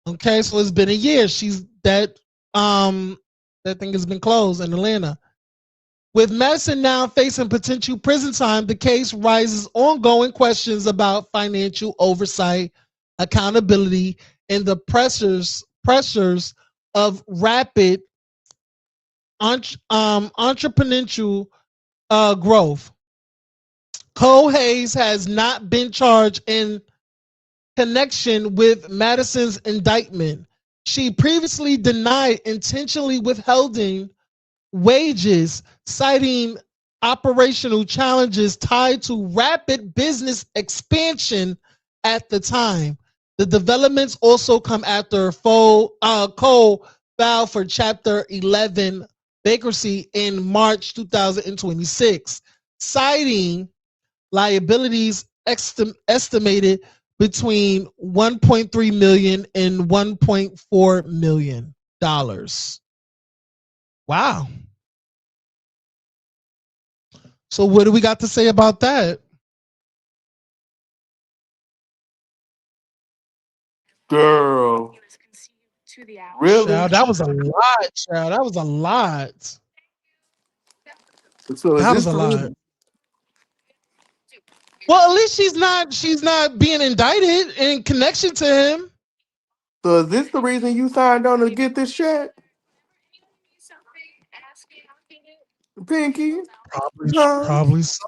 Okay, so it's been a year. That thing has been closed in Atlanta. With Madison now facing potential prison time, the case raises ongoing questions about financial oversight, accountability, and the pressures of rapid entrepreneurial growth. Cole Hayes has not been charged in connection with Madison's indictment. She previously denied intentionally withholding wages, citing operational challenges tied to rapid business expansion at the time. The developments also come after Cole filed for Chapter 11 bankruptcy in March 2026, citing liabilities estimated between 1.3 million and 1.4 million dollars. Wow. So what do we got to say about that? Girl, really? Child, that was a lot, child. That was a lot. So is That this was a the lot. reason? Well, at least she's not being indicted in connection to him. So is this the reason you signed on to get this check, Pinky? Probably, Huh? probably so.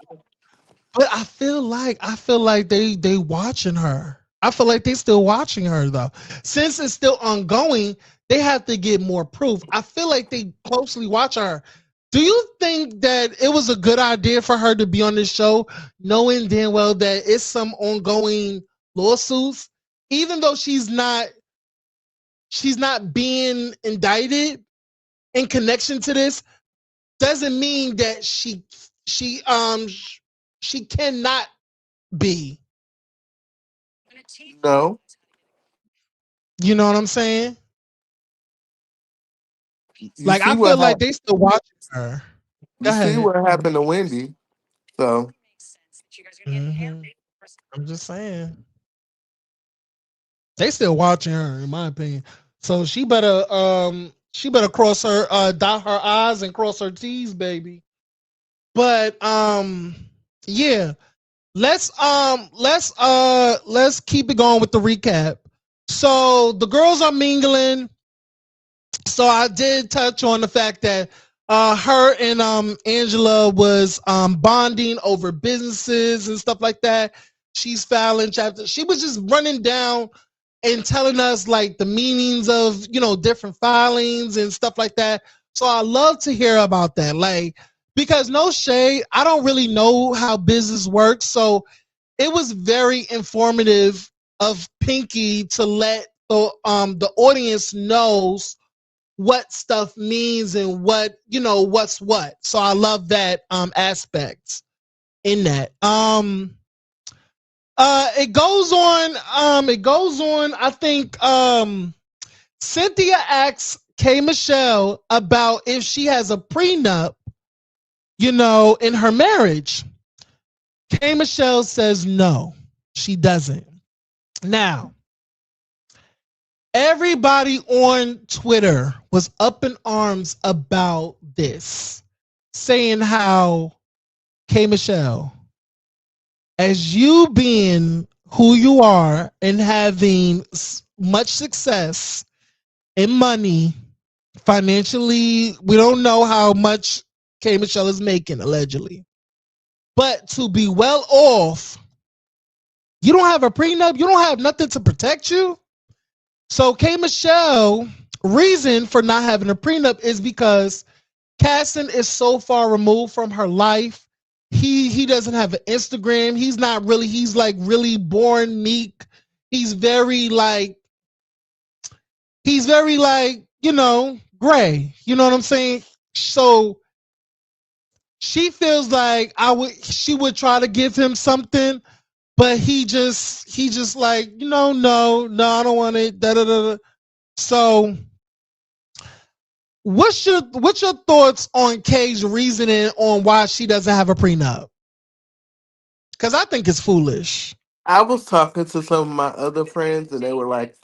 But I feel like they watching her. I feel like they still watching her though. Since it's still ongoing, they have to get more proof. I feel like they closely watch her. Do you think that it was a good idea for her to be on this show, knowing damn well that it's some ongoing lawsuits, even though she's not being indicted in connection to this, doesn't mean that she cannot be. No. You know what I'm saying? You Like see I what feel like happened? they still watching her. Go You see ahead. what happened to Wendy? So Hmm. I'm just saying they still watching her, in my opinion. So she better cross her dot her I's and cross her T's, baby. But yeah, let's keep it going with the recap. So the girls are mingling. So I did touch on the fact that her and Angela was bonding over businesses and stuff like that. She's filing chapter. She was just running down and telling us like the meanings of different filings and stuff like that. So I love to hear about that. Like because no shade, I don't really know how business works. So it was very informative of Pinky to let the audience knows what stuff means and what's what. So I love that aspect in that. It goes on. I think Cynthia asks K Michelle about if she has a prenup, in her marriage. K Michelle says no, she doesn't. Now, everybody on Twitter was up in arms about this, saying how K Michelle, as you being who you are and having much success and money financially, we don't know how much K Michelle is making allegedly, but to be well off, you don't have a prenup, you don't have nothing to protect you. So K Michelle reason for not having a prenup is because Caston is so far removed from her life. He doesn't have an Instagram. He's not really. He's like really born meek. He's very like gray. You know what I'm saying? So she feels like she would try to give him something, but he just like no, I don't want it. Da da da. So what's your thoughts on Kay's reasoning on why she doesn't have a prenup? Because I think it's foolish. I was talking to some of my other friends and they were like,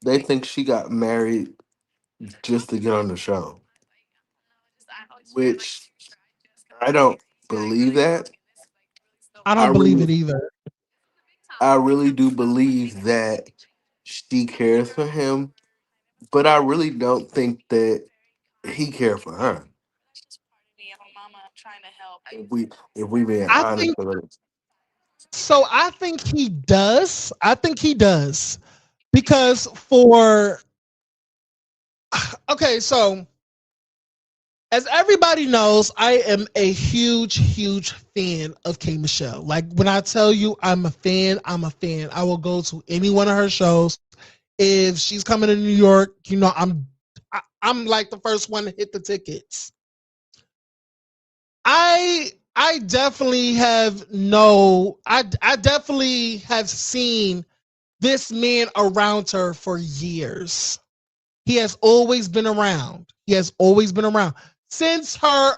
they think she got married just to get on the show, which I don't believe that. I I don't believe really, it either. I really do believe that she cares for him, but I really don't think that he cared for her. If we being I honest think with it. so. I think he does. I think he does because for okay. So as everybody knows, I am a huge, huge fan of K Michelle. Like when I tell you I'm a fan, I'm a fan. I will go to any one of her shows. If she's coming to New York, I'm like the first one to hit the tickets. I definitely have no I definitely have seen this man around her for years. He has always been around. He has always been around since her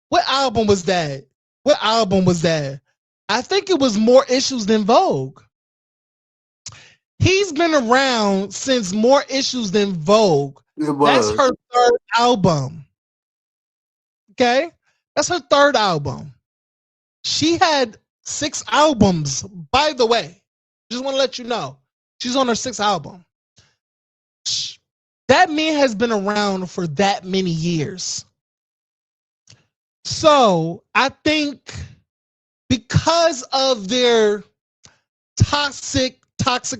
what album was that? What album was that? I think it was More Issues Than Vogue. He's been around since More Issues Than Vogue. It That's was. her third album. Okay? That's her third album. She had 6 albums, by the way. Just want to let you know. She's on her 6th album. That man has been around for that many years. So I think because of their toxic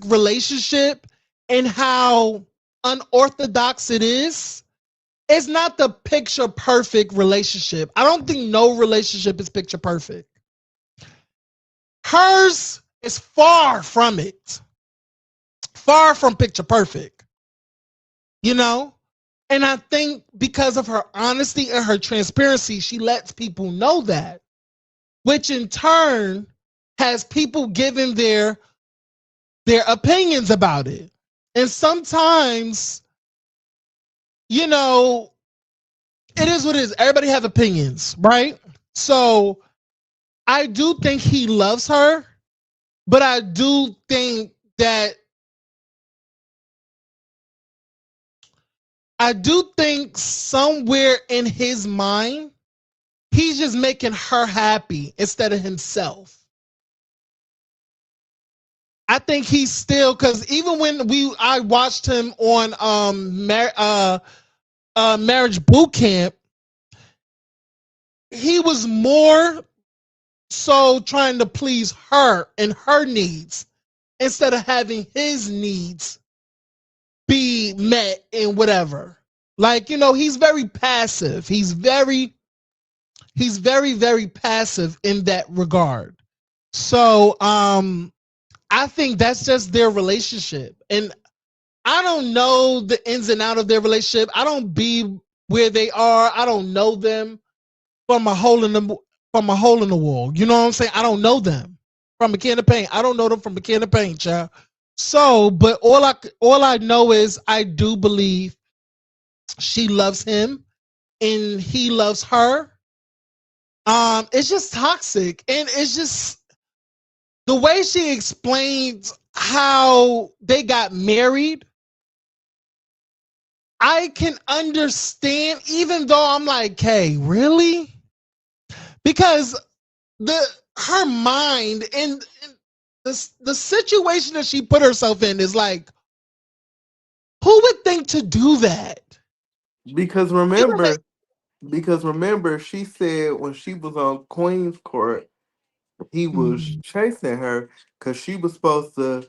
relationship and how unorthodox it is, it's not the picture perfect relationship. I don't think no relationship is picture perfect. Hers is far from it. Far from picture perfect. You know? And I think because of her honesty and her transparency, she lets people know that, which in turn has people giving their opinions about it. And sometimes, you know, it is what it is. Everybody have opinions, right? So I do think he loves her, but I do think that I do think somewhere in his mind, he's just making her happy instead of himself. I think he's still because even when I watched him on marriage boot camp, he was more so trying to please her and her needs instead of having his needs be met in whatever. Like, you know, he's very passive. He's very passive in that regard. So I think that's just their relationship. And I don't know the ins and out of their relationship. I don't be where they are. I don't know them from a hole in the wall. You know what I'm saying? I don't know them from a can of paint. I don't know them from a can of paint, child. So, but all I know is I do believe she loves him and he loves her. It's just toxic, and it's just the way she explains how they got married. I can understand, even though I'm like, hey, really? Because the her mind and the situation that she put herself in is like, who would think to do that? Because You know, remember, because remember, she said when she was on Queen's Court, he was mm, chasing her because she was supposed to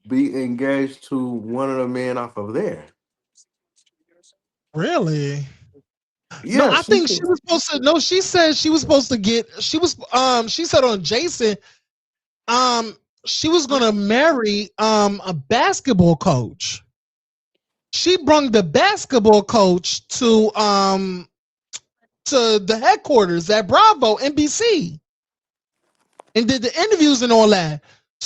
be engaged to one of the men off of there. really? No, Yeah, I she think she said. was supposed to. No, she said she was supposed to get. She was. She said on Jason. Um, she was gonna marry a basketball coach. She brung the basketball coach to the headquarters at Bravo NBC and did the interviews and all that.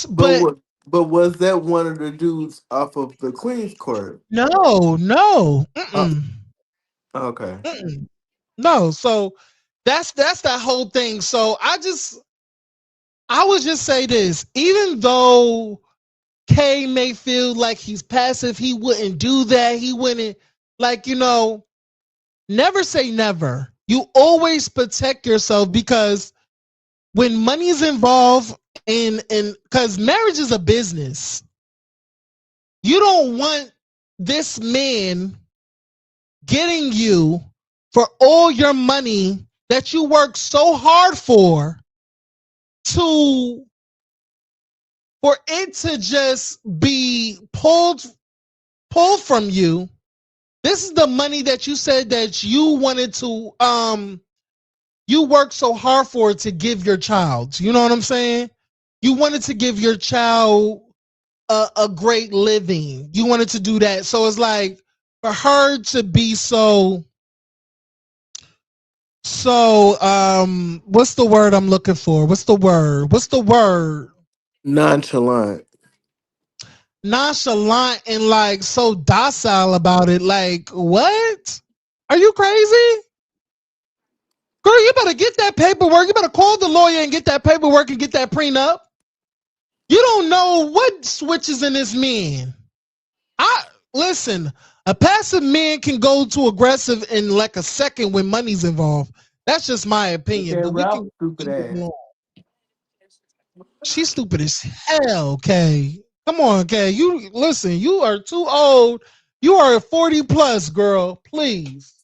But But what? But was that one of the dudes off of the Queen's Court? no, no, Oh, okay. mm-mm, no. So that's that whole thing. So I would just say this: even though Kay may feel like he's passive, he wouldn't do that. He wouldn't like never say never. You always protect yourself because when money is involved in because marriage is a business, you don't want this man getting you for all your money that you work so hard to for it to just be pulled from you. This is the money that you said that you wanted to you worked so hard for to give your child. You know what I'm saying? You wanted to give your child a great living. You wanted to do that. So it's like for her to be what's the word I'm looking for? What's the word? Nonchalant. nonchalant and like so docile about it. Like, what? Are you crazy? Girl, you better get that paperwork. You better call the lawyer and get that paperwork and get that prenup. You don't know what switches in this man. I listen, a passive man can go to aggressive in like a second when money's involved. That's just my opinion, That but we Ralph can stupid move ass. along. She's stupid as hell, okay? Come on, okay. You listen, you are too old. You are 40 plus, girl. Please.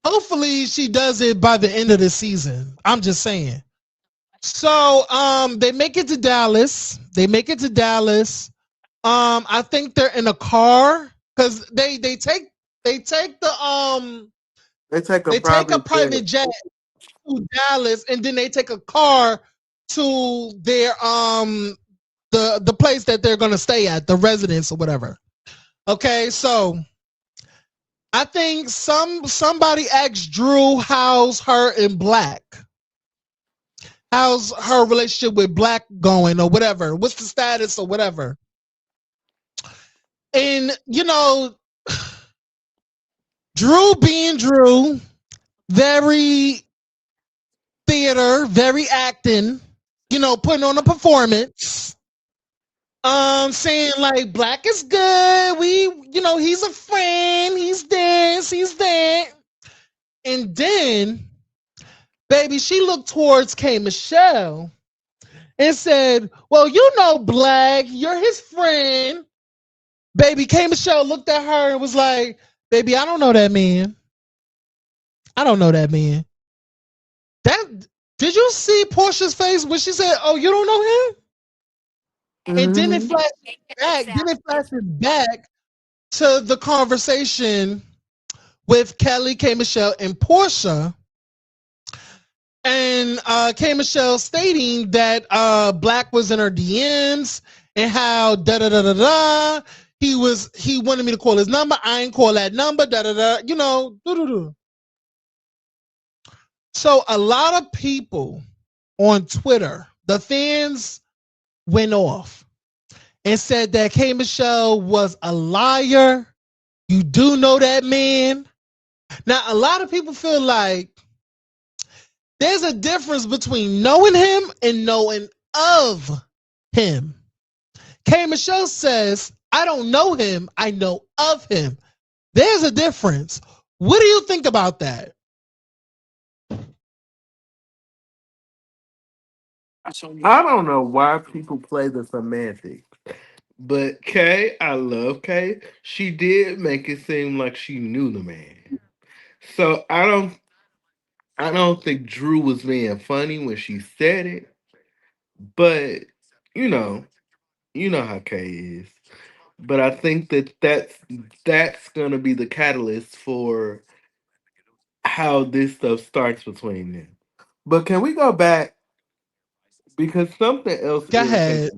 Hopefully she does it by the end of the season. I'm just saying. So they make it to Dallas. They make it to Dallas. I think they're in a car because they take the They take a they take a private jet. private jet to Dallas and then they take a car to their the place that they're gonna stay at, the residence or whatever. Okay, so I think somebody asked Drew how's her in Black. How's her relationship with Black going or whatever? What's the status or whatever? And Drew being Drew, very theater, very acting, putting on a performance. Saying like Black is good. He's a friend. He's this. He's that. And then, baby, she looked towards K Michelle and said, "Well, Black, you're his friend." Baby, K Michelle looked at her and was like, "Baby, I don't know that man. I don't know that man." That did you see Portia's face when she said, "Oh, you don't know him?" And then it Mm-hmm. flashed back. Then it flashed back to the conversation with Kelly, K Michelle, and Portia, and K Michelle stating that Black was in her DMs and how da da da da da. He wanted me to call his number. I ain't call that number. Da da da. Doo doo doo. So a lot of people on Twitter, the fans went off and said that K Michelle was a liar. You do know that man. Now a lot of people feel like there's a difference between knowing him and knowing of him. K Michelle says, I don't know him, I know of him. There's a difference. What do you think about that? I don't know why people play the semantics, but Kay, I love Kay. She did make it seem like she knew the man. So I don't think Drew was being funny when she said it, but you know, you know how Kay is. But I think that's gonna be the catalyst for how this stuff starts between them. But can we go back because Go ahead.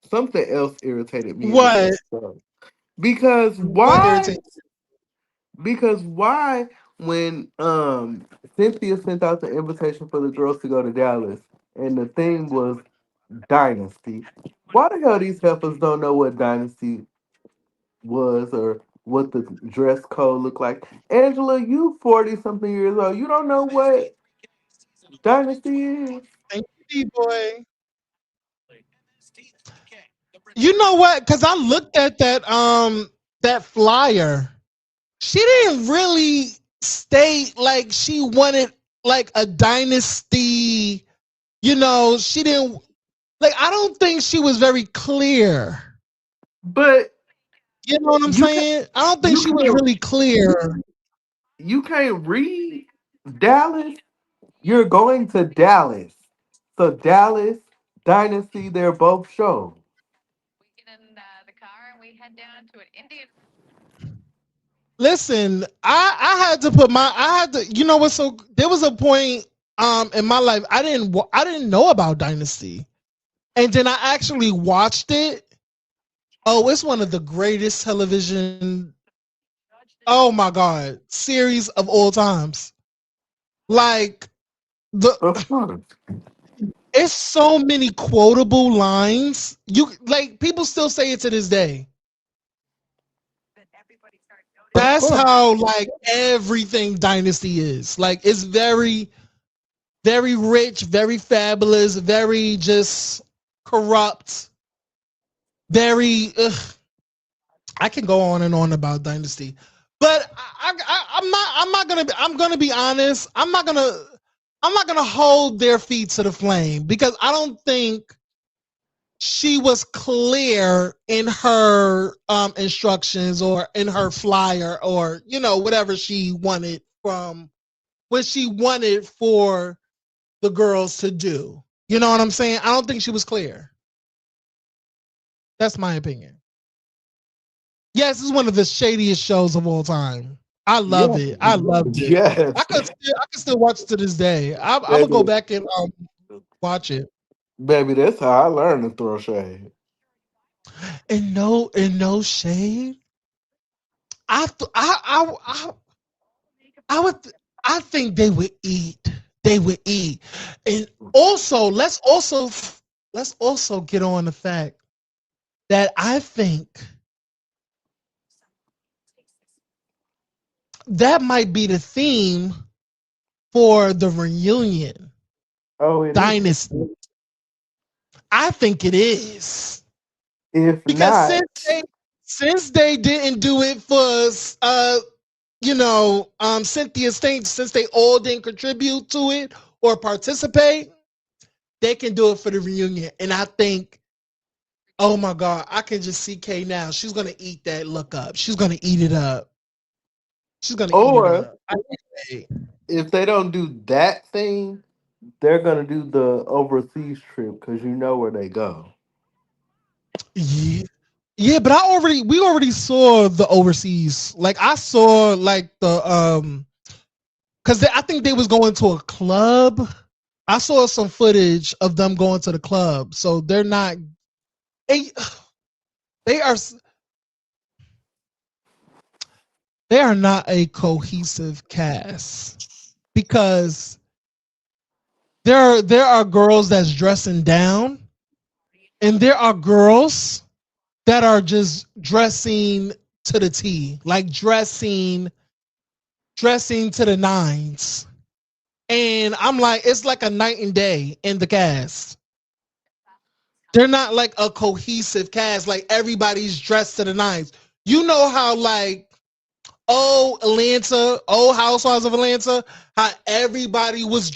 something else irritated me with What? this show. Because What why? irritates Because why when Cynthia sent out the invitation for the girls to go to Dallas and the theme was Dynasty, why the hell these heifers don't know what Dynasty was or what the dress code looked like? Angela, you 40 something years old. You don't know what Dynasty is? you, D-boy? You know what? Because I looked at that flyer. She didn't really state like she wanted like a dynasty. She didn't like. I don't think she was very clear. But You know what I'm you can saying? I don't think you she was can't really clear. you can't read Dallas. You're going to Dallas. So Dallas, Dynasty, they're both shows. Listen, I had to put my I had to. You know what? So there was a point in my life I didn't know about Dynasty, and then I actually watched it. Oh, it's one of the greatest television. Oh my god, series of all times. Like the Of course. it's so many quotable lines. You like people still say it to this day. Of That's course. how like everything Dynasty is. Like it's very, very rich, very fabulous, very just corrupt, very. I can go on and on about Dynasty, but I'm not gonna. I'm gonna be honest. I'm not gonna hold their feet to the flame because I don't think she was clear in her instructions or in her flyer or whatever she wanted from what she wanted for the girls to do. You know what I'm saying? I don't think she was clear. That's my opinion. Yes, this is one of the shadiest shows of all time. I love Yeah. it. I loved it. Yes. I could still watch it to this day. I'm gonna go Baby, back and watch it. baby, that's how I learned to throw shade. And no shade. I th- I would I think they would eat. They would eat. And also let's also get on the fact that I think that might be the theme for the reunion Oh, it is. dynasty. I think it is. If Because not, since they didn't do it for Cynthia Stinks, since they all didn't contribute to it or participate, they can do it for the reunion. And I think, oh my God, I can just see Kay now. She's gonna eat that look up. She's gonna eat it up. She's gonna eat it or up. if they don't do that thing, they're gonna do the overseas trip because you know where they go. Yeah. Yeah, but we already saw the overseas. Like I saw like the because I think they was going to a club. I saw some footage of them going to the club, so they're not. They, they are they are not a cohesive cast because there are girls that's dressing down, and there are girls that are just dressing to the T, like dressing to the nines. And I'm like, it's like a night and day in the cast. They're not like a cohesive cast. Like everybody's dressed to the nines. You know how like old Housewives of Atlanta, how everybody was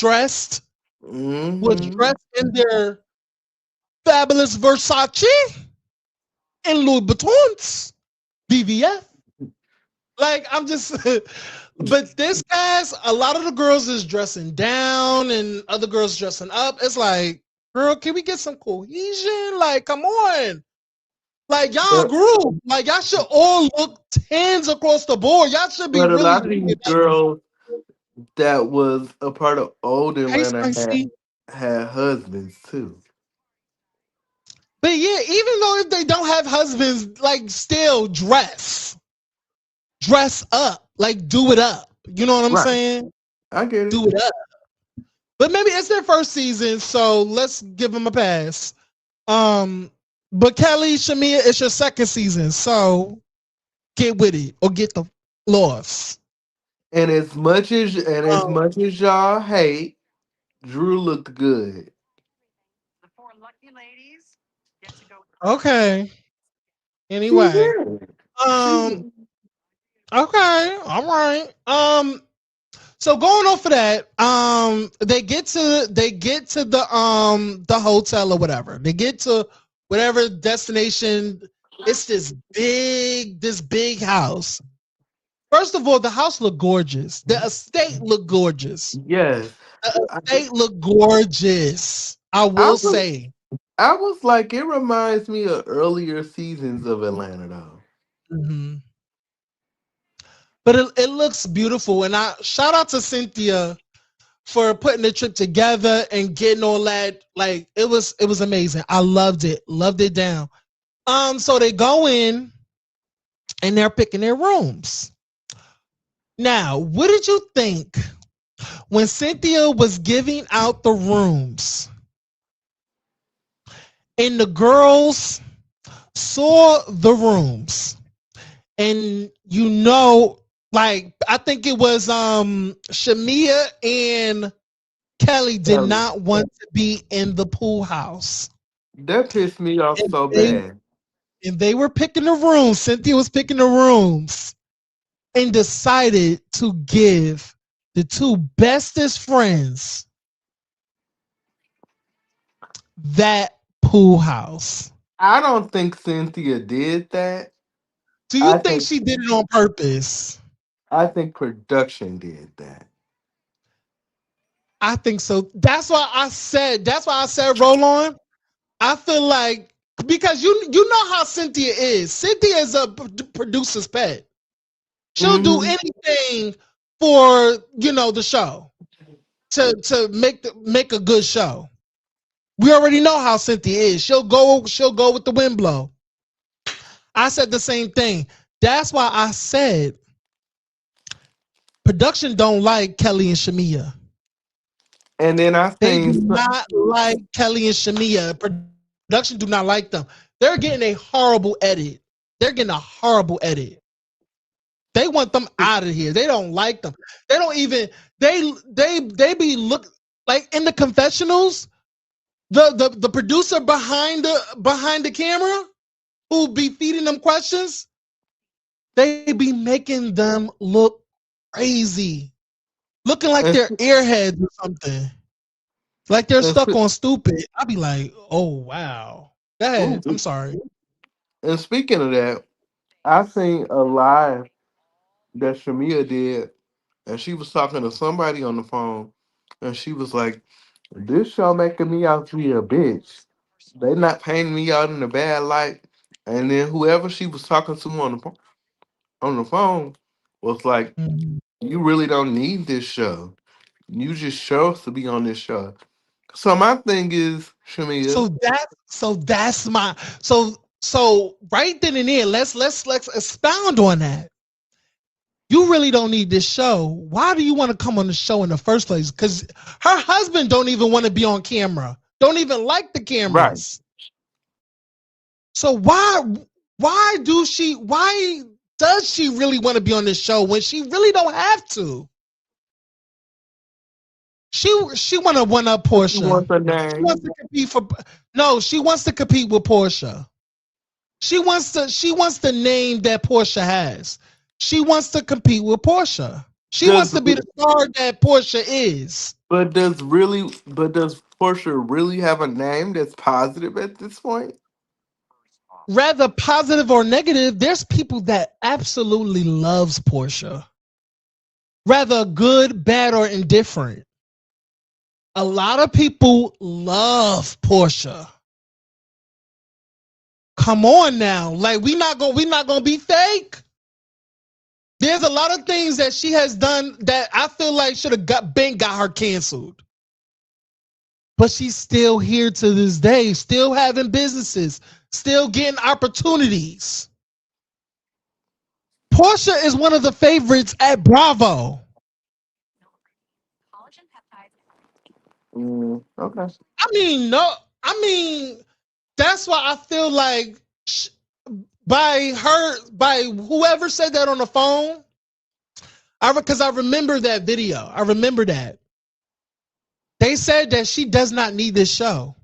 Hmm. dressed in their fabulous Versace and Louis Vuittons, BVF. Like I'm just, but this cast, a lot of the girls is dressing down and other girls dressing up. It's like, girl, can we get some cohesion? Like, come on. Like y'all But grew. Like y'all should all look tens across the board. Y'all should be but a really lot of doing these it. girls that was a part of old Hey, Atlanta Spicy. had husbands too. But yeah, even though if they don't have husbands, like still dress up, like do it up. You know what I'm Right. saying? I get it. Do it up. But maybe it's their first season, so let's give them a pass. Um, but Kelly, Shamia, it's your second season, so get with it or get the loss. And as Um, much as y'all hate, Drew looked good. okay. She Anyway, did. She um, did. okay, all right. So going off of that, they get to the hotel or whatever. They get to whatever destination. It's this big house. First of all, the house looked gorgeous. The estate looked gorgeous. Yes. The I, estate looked gorgeous. I I will was say. I was like, it reminds me of earlier seasons of Atlanta though. Mhm. But it looks beautiful, and I shout out to Cynthia for putting the trip together and getting all that. Like it was amazing. I loved it down. So they go in and they're picking their rooms. Now, what did you think when Cynthia was giving out the rooms? and the girls saw the rooms, and like I think it was Shamia and Kelly did Kelly. not want to be in the pool house. That pissed me off And so they bad. were picking the rooms. Cynthia was picking the rooms and decided to give the two bestest friends that pool house. I don't think Cynthia did that. Do you I think think she did it on purpose? I think production did that. I think so. That's why I said roll on. I feel like because you know how Cynthia is. Cynthia is a producer's pet. She'll do Hmm. anything for the show to make a good show. We already know how Cynthia is. She'll go with the wind blow. I said the same thing. That's why I said production don't like Kelly and Shamia. And then I They do seen not like Kelly and Shamia. Production do not like them. They're getting a horrible edit. They're getting a horrible edit. They want them out of here. They don't like them. They don't even they be look like in the confessionals. The producer behind the camera who be feeding them questions, they be making them look crazy, looking like and, they're airheads or something, like they're and, stuck on stupid. I'd be like, oh wow. Go ahead. I'm ooh, sorry. and speaking of that, I seen a live that Shamia did, and she was talking to somebody on the phone, and she was like, "This show making me out to be a bitch. They not painting me out in a bad light." And then whoever she was talking to on the phone was like, Mhm. "You really don't need this show. You just chose to be on this show." So my thing is, Shamia, So that's my so right then and there. Let's expound on that. You really don't need this show. Why do you want to come on the show in the first place? Because her husband don't even want to be on camera. Don't even like the right? cameras. So why does she really want to be on this show when she really don't have to? She want to one up What you Portia. want the She wants name? to compete for no. She wants to compete with Portia. She wants the name that Portia has. She wants to compete with Portia. She wants Does to be the star that Portia is. does Portia really have a name that's positive at this point? Rather positive or negative, there's people that absolutely loves Portia. Rather good, bad, or indifferent. A lot of people love Portia. Come on now. Like we not gonna be fake. There's a lot of things that she has done that I feel like should have got her canceled. But she's still here to this day, still having businesses, still getting opportunities. Portia is one of the favorites at Bravo. Okay. I mean, no, I mean, that's why I feel like by whoever said that on the phone, because I remember that video. I remember that. They said that she does not need this show.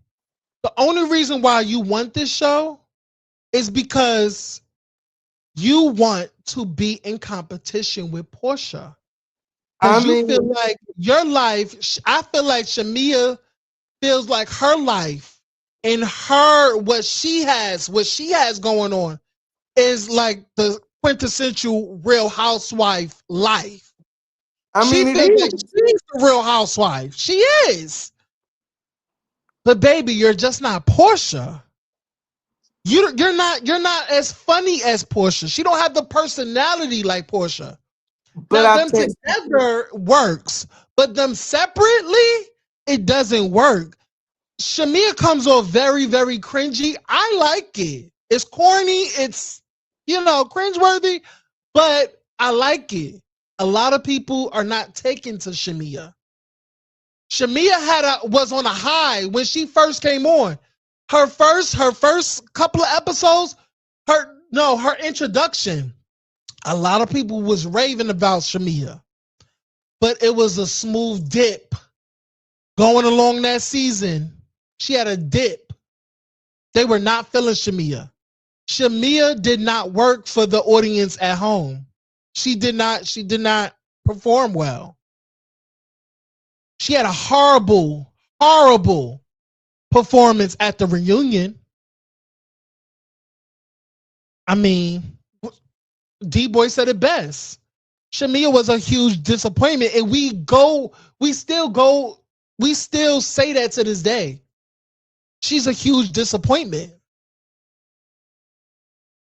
The only reason why you want this show is because you want to be in competition with Portia. I Because you feel mean, like your life, I feel like Shamia feels like her life and what she has going on is like the quintessential real housewife life. I She mean it feels like is, she's the real housewife. She is. But baby, you're just not Portia. You're not as funny as Portia. She don't have the personality like Portia. but Now I them think, together works, but them separately, it doesn't work. Shamia comes off very, very cringy. I like it. It's corny. It's cringeworthy, but I like it. A lot of people are not taken to Shamia. Shamia was on a high when she first came on. Her first couple of episodes, her introduction. A lot of people was raving about Shamia, but it was a smooth dip going along that season. She had a dip. They were not feeling Shamia. Shamia did not work for the audience at home. She did not perform well. She had a horrible performance at the reunion. I mean, D Boy said it best. Shamia was a huge disappointment, and we still say that to this day. She's a huge disappointment.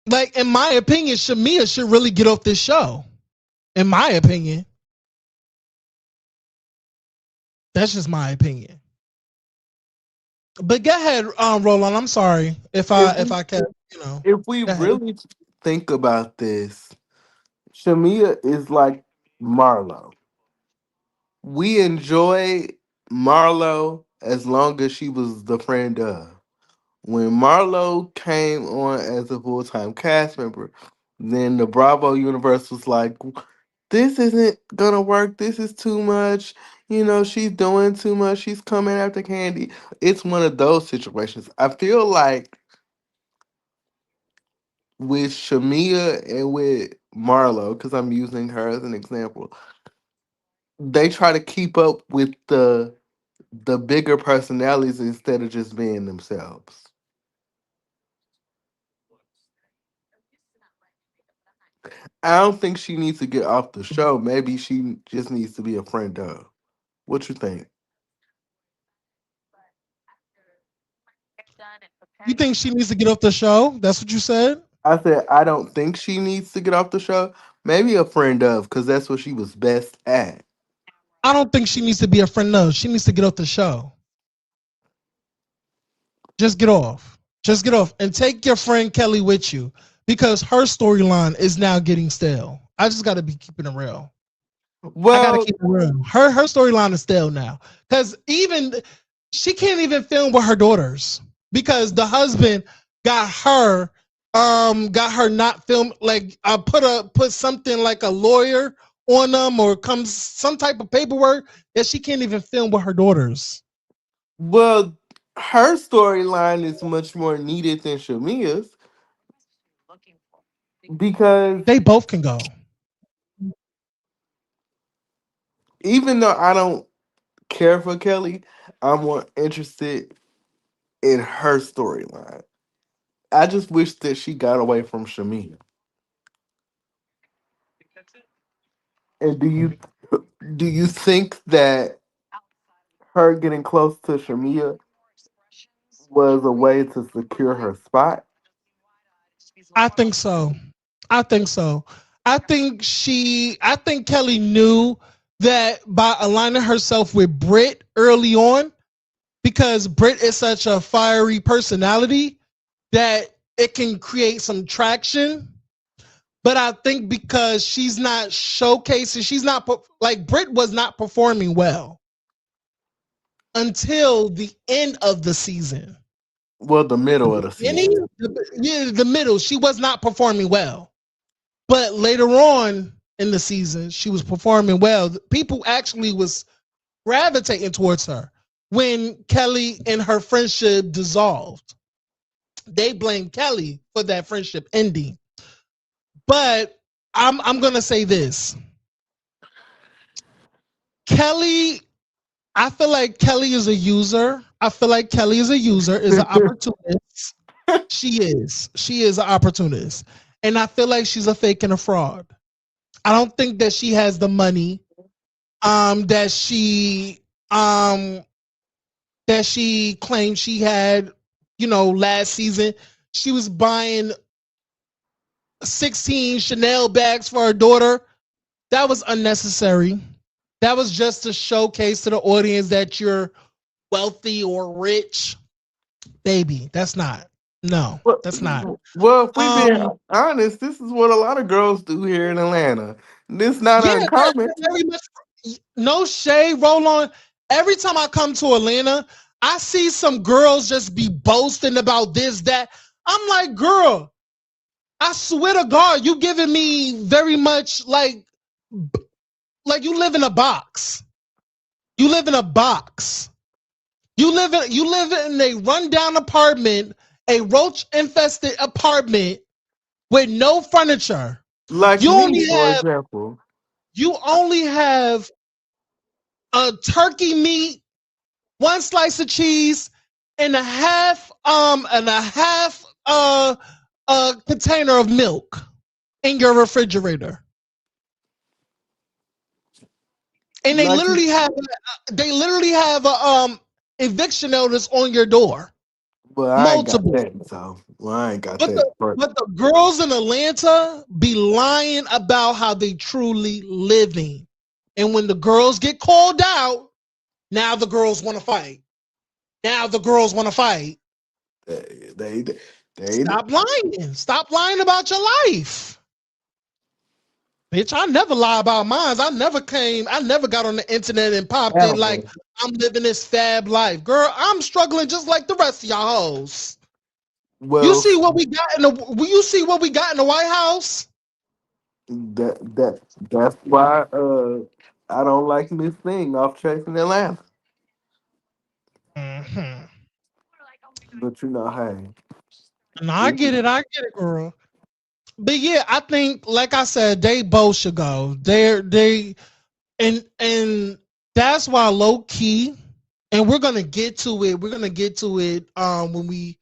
Like, in my opinion, Shamia should really get off this show. In my opinion, that's just my opinion. But go ahead, Roland. I'm sorry if If I if we I can, you know. if we Go ahead. really think about this, Shamia is like Marlo. We enjoy Marlo as long as she was the friend of. When Marlo came on as a full time cast member, then the Bravo universe was like, this isn't gonna work. This is too much. You know, she's doing too much. She's coming after Candy. It's one of those situations. I feel like with Shamia and with Marlo, because I'm using her as an example, they try to keep up with the bigger personalities instead of just being themselves. I don't think she needs to get off the show. Maybe she just needs to be a friend of. What you think? You think she needs to get off the show? That's what you said? I said I don't think she needs to get off the show. Maybe a friend of, because that's what she was best at. I don't think she needs to be a friend of. She needs to get off the show. Just get off. Just get off and take your friend Kelly with you because her storyline is now getting stale. I just got to be keeping it real. I got to Well, keep it real. Her storyline is stale now because even she can't even film with her daughters because the husband got her got her not film like I put something like a lawyer on them or comes some type of paperwork that she can't even film with her daughters. well, her storyline is much more needed than Shamia's because They both can go. even though I don't care for Kelly, I'm more interested in her storyline. I just wish that she got away from Shamia. And do you think that her getting close to Shamia was a way to secure her spot? I think so. I think so. I think Kelly knew that by aligning herself with Britt early on, because Britt is such a fiery personality that it can create some traction. But I think because she's not showcasing, she's not like Britt was not performing well until the end of the season. Well, the middle of the Beginning, season. the middle, she was not performing well. But later on in the season, she was performing well. People actually was gravitating towards her when Kelly and her friendship dissolved. They blamed Kelly for that friendship ending. But I'm gonna say this. Kelly, I feel like Kelly is a user. I feel like Kelly is a user, is an opportunist. She is. She is an opportunist. And I feel like she's a fake and a fraud. I don't think that she has the money that um she claimed she had, last season. She was buying 16 Chanel bags for her daughter. That was unnecessary. That was just to showcase to the audience that you're wealthy or rich. Baby, that's not. No, Well, that's not. well, if we being Um, honest, this is what a lot of girls do here in Atlanta. This not yeah, uncommon. very much. No shade, roll on. Every time I come to Atlanta, I see some girls just be boasting about this, that. I'm like, girl, I swear to God, you giving me very much like you live in a box. You live in a box. You live in a rundown apartment, a roach infested apartment with no furniture. Like You me, only for have example. you only have a turkey meat, one slice of cheese, and a half a container of milk in your refrigerator. And Like, they literally have a eviction notice on your door. well, I ain't got Multiple. that, so well, I ain't got But that the part. but the girls in Atlanta be lying about how they truly living. And when the girls get called out, now the girls want to fight. Now the girls want to fight. They Stop lying. Stop lying about your life. Bitch, I never lie about mine. I never got on the internet and popped in ever. like I'm living this fab life. Girl, I'm struggling just like the rest of y'all hoes. You Well, see what we got in the you see what we got in the White House? that's why I don't like Miss Thing off Chasing Atlanta. Mm-hmm. But you know, hey, No, I get it, girl. But yeah, I think, like I said, they both should go. They and that's why low key, and we're gonna get to it. We're gonna get to it when we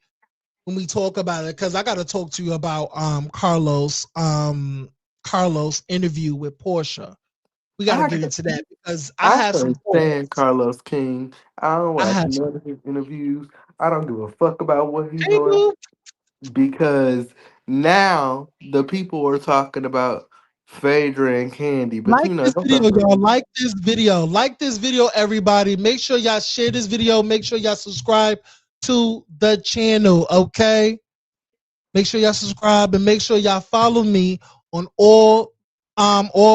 talk about it, because I gotta talk to you about Carlos interview with Portia. We gotta I get into that because I I have some can't stand thoughts. Carlos King. I don't I watch have some. none of his interviews. I don't give a fuck about what he's Hey on boo, because now the people are talking about Phaedra and Candy. But like you know, this that's video, not y'all. Like this video. Like this video, everybody. Make sure y'all share this video. Make sure y'all subscribe to the channel. Okay. Make sure y'all subscribe and make sure y'all follow me on all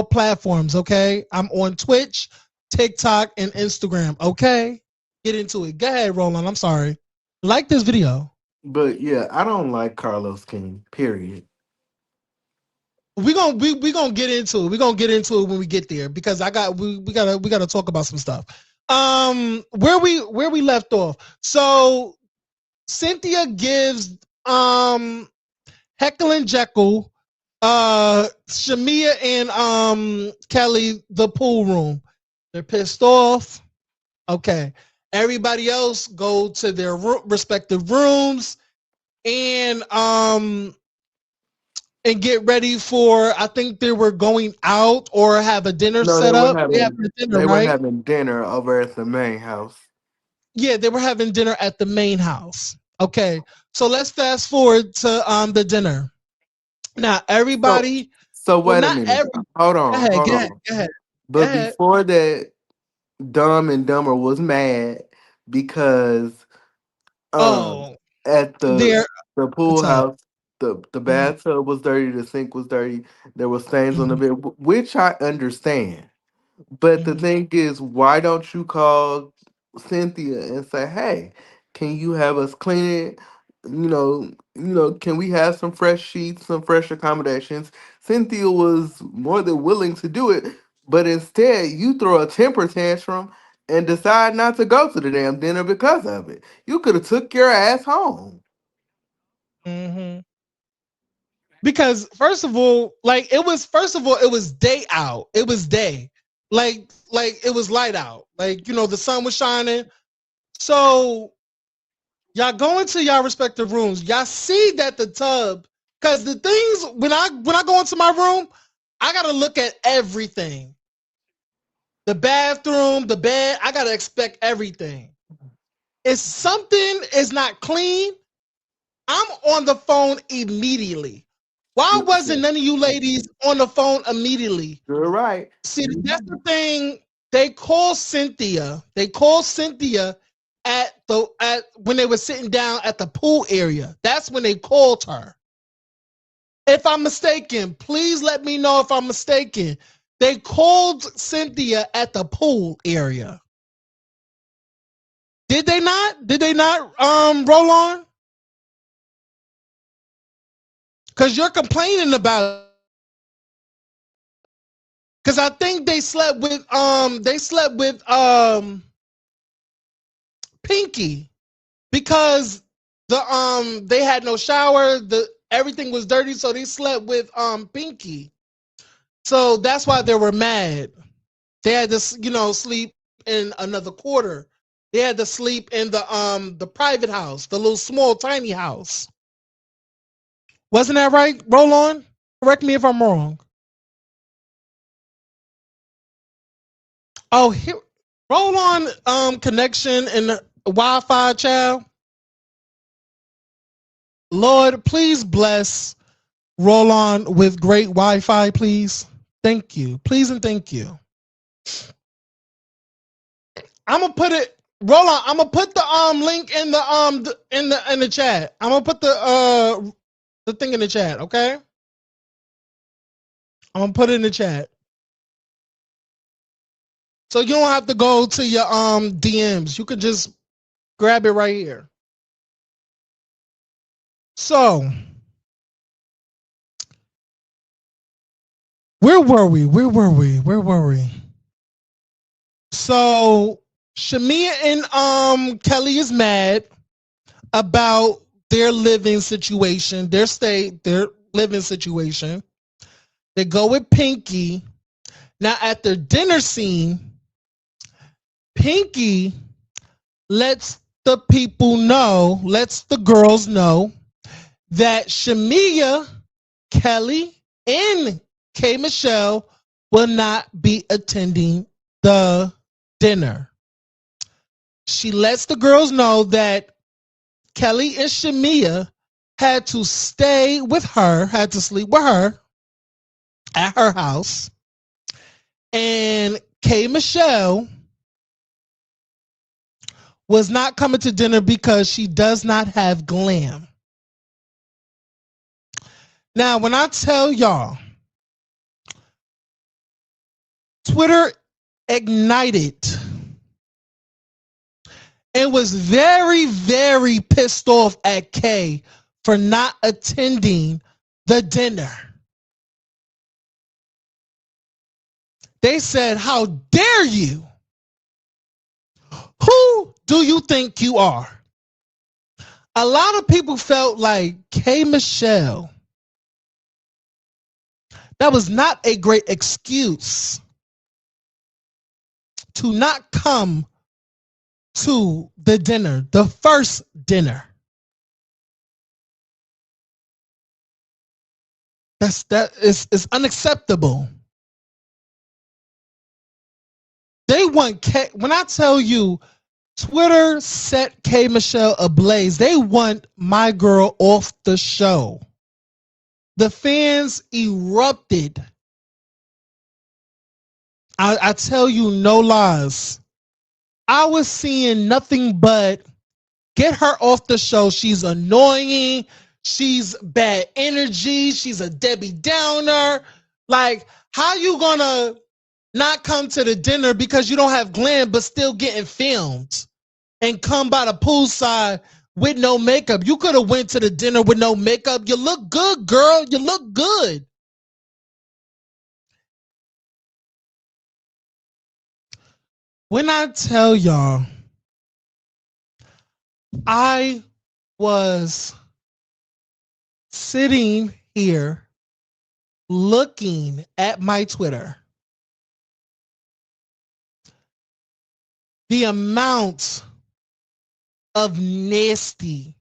platforms. Okay. I'm on Twitch, TikTok, and Instagram. Okay. Get into it. Go ahead, Roland. I'm sorry. Like this video. But yeah, I don't like Carlos King. Period. We gonna get into it. We're gonna get into it when we get there because we gotta talk about some stuff. Where we left off. So Cynthia gives Heckle and Jekyll, Shamia and Kelly the pool room. They're pissed off. Okay. Everybody else go to their respective rooms and get ready for, I think they were going out or have a dinner No, set up. They having a dinner, they were right? having dinner over at the main house. Yeah, they were having dinner at the main house. Okay. So let's fast forward to the dinner. Now So everybody, so well, wait a not minute. every, Hold go on, ahead, hold go ahead, on. go ahead, go But ahead. before that, Dumb and Dumber was mad because um Oh, at they're the the pool tub. house the Mm-hmm, bathtub was dirty, the sink was dirty, there were stains on the mm-hmm, bed, which I understand. But the mm-hmm, thing is, why don't you call Cynthia and say, "Hey, can you have us clean it? Can we have some fresh sheets, some fresh accommodations?" Cynthia was more than willing to do it, but instead, you throw a temper tantrum and decide not to go to the damn dinner because of it. You could have took your ass home. mm-hmm. Because first of all, it was day out. It was day. Like it was light out. Like, the sun was shining. So y'all go into y'all respective rooms. Y'all see that the tub, because the things when I go into my room, I gotta look at everything. The bathroom, the bed, I gotta expect everything. If something is not clean, I'm on the phone immediately. Why wasn't none of you ladies on the phone immediately? You're right. See, that's the thing. They call Cynthia. They call Cynthia at when they were sitting down at the pool area. That's when they called her. If I'm mistaken, please let me know if I'm mistaken. They called Cynthia at the pool area. Did they not? Did they not roll on? Because you're complaining about it. Because I think they slept with Pinky because they had no shower, everything was dirty, so they slept with Pinky. So that's why they were mad. They had to, sleep in another quarter. They had to sleep in the private house, the little small tiny house. Wasn't that right? Roll on. Correct me if I'm wrong. Oh, here, roll on connection and Wi-Fi, child. Lord, please bless roll on with great Wi-Fi, please. Thank you. Please and thank you. I'm gonna put it. Roll on. I'm gonna put the link in the chat. I'm gonna put the thing in the chat. Okay. I'm gonna put it in the chat. So you don't have to go to your DMs. You could just grab it right here. So where were we? Where were we? Where were we? So Shamia and Kelly is mad about their living situation, their living situation. They go with Pinky. Now at their dinner scene, Pinky lets the people know, lets the girls know that Shamia, Kelly, and K. Michelle will not be attending the dinner. She lets the girls know that Kelly and Shamia had to stay with her, had to sleep with her at her house. And K. Michelle was not coming to dinner because she does not have glam. Now, when I tell y'all, Twitter ignited and was very, very pissed off at Kay for not attending the dinner. They said, "How dare you? Who do you think you are?" A lot of people felt like K. Michelle, that was not a great excuse to not come to the dinner, the first dinner. That is unacceptable. They want K. When I tell you, Twitter set K. Michelle ablaze. They want my girl off the show. The fans erupted. I tell you, no lies. I was seeing nothing but get her off the show. She's annoying. She's bad energy. She's a Debbie Downer. Like, how you gonna not come to the dinner because you don't have glam but still getting filmed and come by the poolside with no makeup? You could have went to the dinner with no makeup. You look good, girl. You look good. When I tell y'all, I was sitting here looking at my Twitter, the amount of nasty,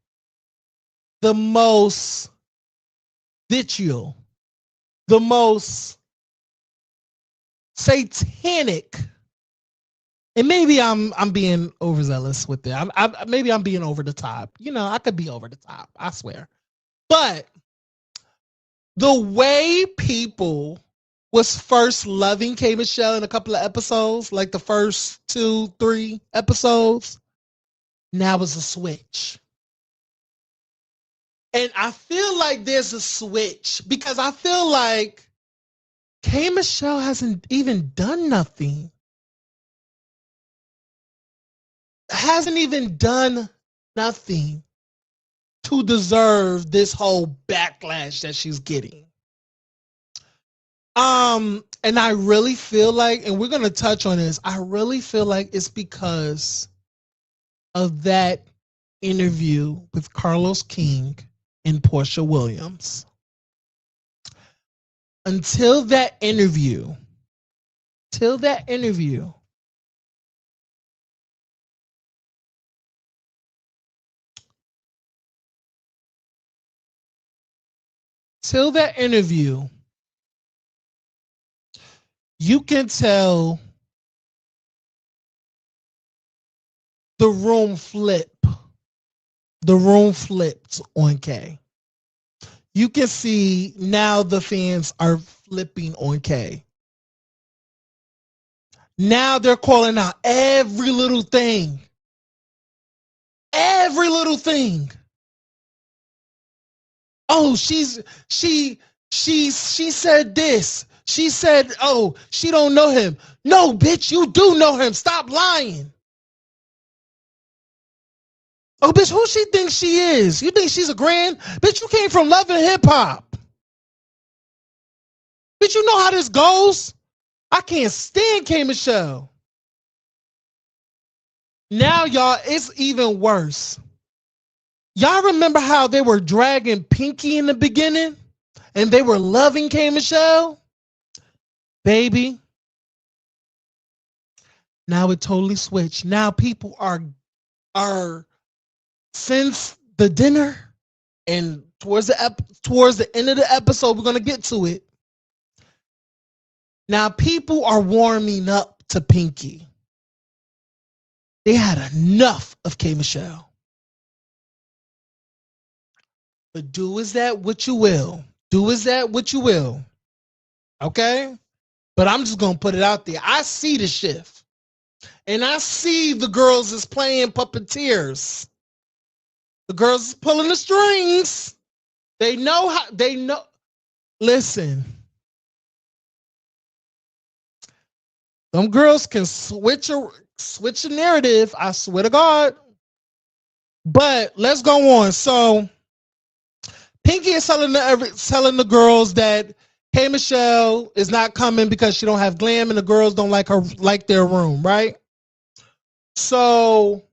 the most vitriol, the most satanic, and maybe I'm being overzealous with it. Maybe I'm being over the top. I could be over the top. I swear. But the way people was first loving K. Michelle in a couple of episodes, like the first 2-3 episodes, now it's a switch. And I feel like there's a switch because I feel like K. Michelle hasn't even done nothing. hasn't even done nothing to deserve this whole backlash that she's getting. And I really feel like, and we're gonna touch on this, I really feel like it's because of that interview with Carlos King and Portia Williams. Until that interview, till that interview, till that interview, you can tell the room flip. The room flipped on K. You can see now the fans are flipping on K. Now they're calling out every little thing. Every little thing. Oh, she said this. She said, oh, she don't know him. No, bitch, you do know him. Stop lying. Oh, bitch, who she thinks she is? You think she's a grand? Bitch, you came from Love and Hip Hop. Bitch, you know how this goes? I can't stand K Michelle. Now, y'all, it's even worse. Y'all remember how they were dragging Pinky in the beginning? And they were loving K Michelle? Baby. Now it totally switched. Now people are since the dinner and towards the end of the episode, we're gonna get to it. Now people are warming up to Pinky. They had enough of K Michelle. But do is that what you will. Do is that what you will. Okay? But I'm just gonna put it out there. I see the shift. And I see the girls is playing puppeteers. The girls is pulling the strings. They know how they know. Listen. Them girls can switch a narrative. I swear to God. But let's go on. So Pinky is telling the girls that K Michelle is not coming because she don't have glam and the girls don't like their room, right? So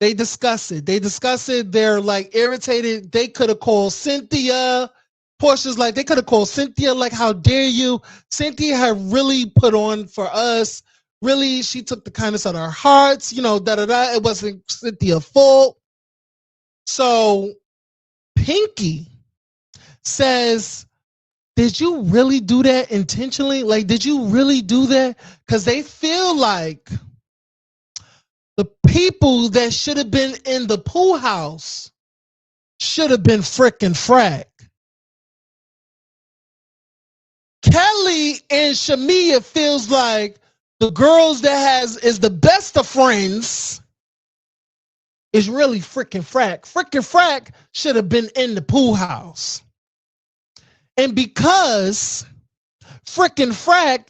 they discuss it. They're like irritated. They could have called Cynthia. Portia's like, they could have called Cynthia, like, how dare you? Cynthia had really put on for us. Really, she took the kindness out of our hearts, da-da-da. It wasn't Cynthia's fault. So Pinky says, did you really do that intentionally? Like, did you really do that? Because they feel like the people that should have been in the pool house should have been frickin' frack. Kelly and Shamia feels like the girls that is the best of friends is really frickin' frack. Frickin' frack should have been in the pool house. And because frickin' frack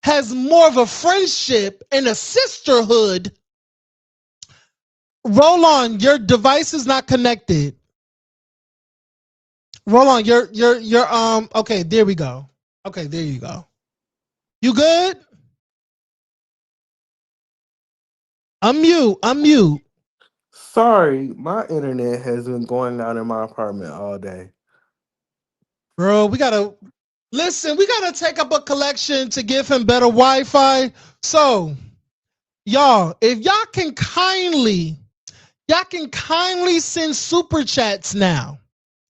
has more of a friendship and a sisterhood. Roll on, your device is not connected. Roll on, your okay, there we go. Okay, there you go. You good? Unmute. Sorry, my internet has been going out in my apartment all day. Bro, we gotta take up a collection to give him better Wi-Fi. So, y'all, if y'all can kindly send super chats now.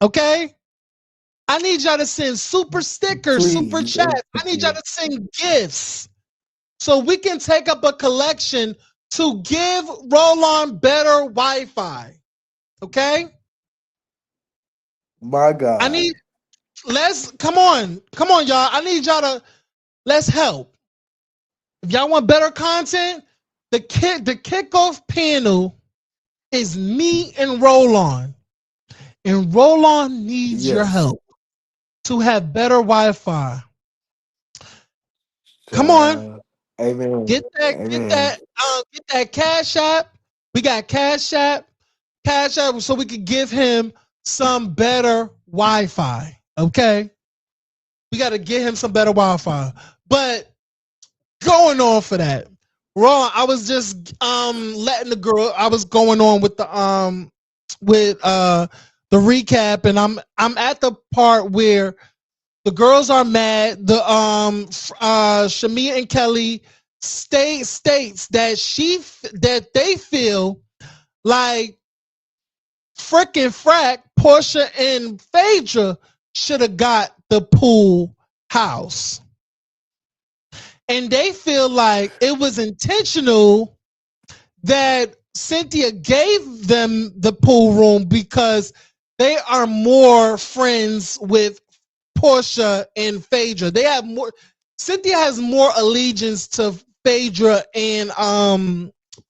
Okay? I need y'all to send super stickers, super Please. chats. I need y'all to send gifts so we can take up a collection to give Roll-On better Wi-Fi. Okay? My God. Come on, y'all. I need y'all to let's help. If y'all want better content, the kickoff panel is me and Roll-On. And Roll-On needs your Yes. help to have better Wi-Fi. Come on. Child. Amen. Get Amen. that, get that Cash App. We got Cash App, so we could give him some better Wi-Fi. Okay, we got to get him some better Wi-Fi. But going on for that, Raw. I was just letting the girl. I was going on with the recap, and I'm at the part where the girls are mad. The Shamia and Kelly states that they feel like frickin' frack Portia and Phaedra should have got the pool house. And they feel like it was intentional that Cynthia gave them the pool room because they are more friends with Portia and Phaedra. They have more. Cynthia has more allegiance to Phaedra and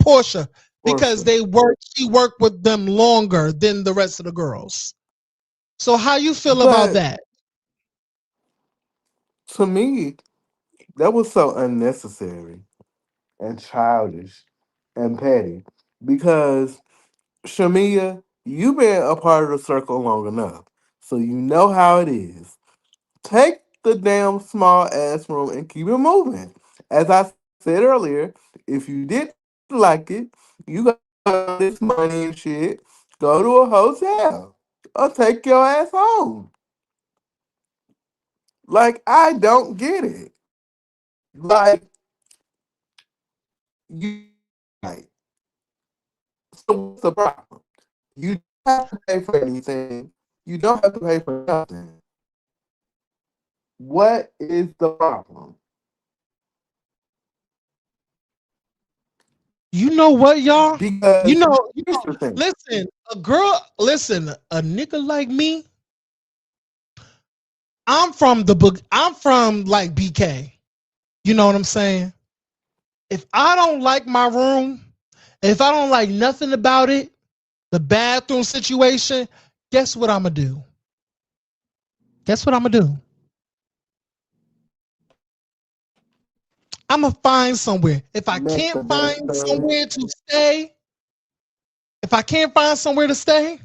Portia because Portia. she worked with them longer than the rest of the girls. So how you feel about But that? to me, that was so unnecessary and childish and petty because Shamia, you've been a part of the circle long enough, so you know how it is. Take the damn small ass room and keep it moving. As I said earlier, if you didn't like it, you got all this money and shit. Go to a hotel or take your ass home. Like I don't get it. Like you right. So what's the problem? You don't have to pay for anything. You don't have to pay for nothing. What is the problem? You know what, y'all? Because here's the thing. Listen, listen, a nigga like me, I'm from like BK. You know what I'm saying? If I don't like my room, if I don't like nothing about it, the bathroom situation, guess what I'm gonna do? Guess what I'm gonna do? I'm gonna find somewhere. If I Make can't the best find of it. somewhere to stay, if I can't find somewhere to stay,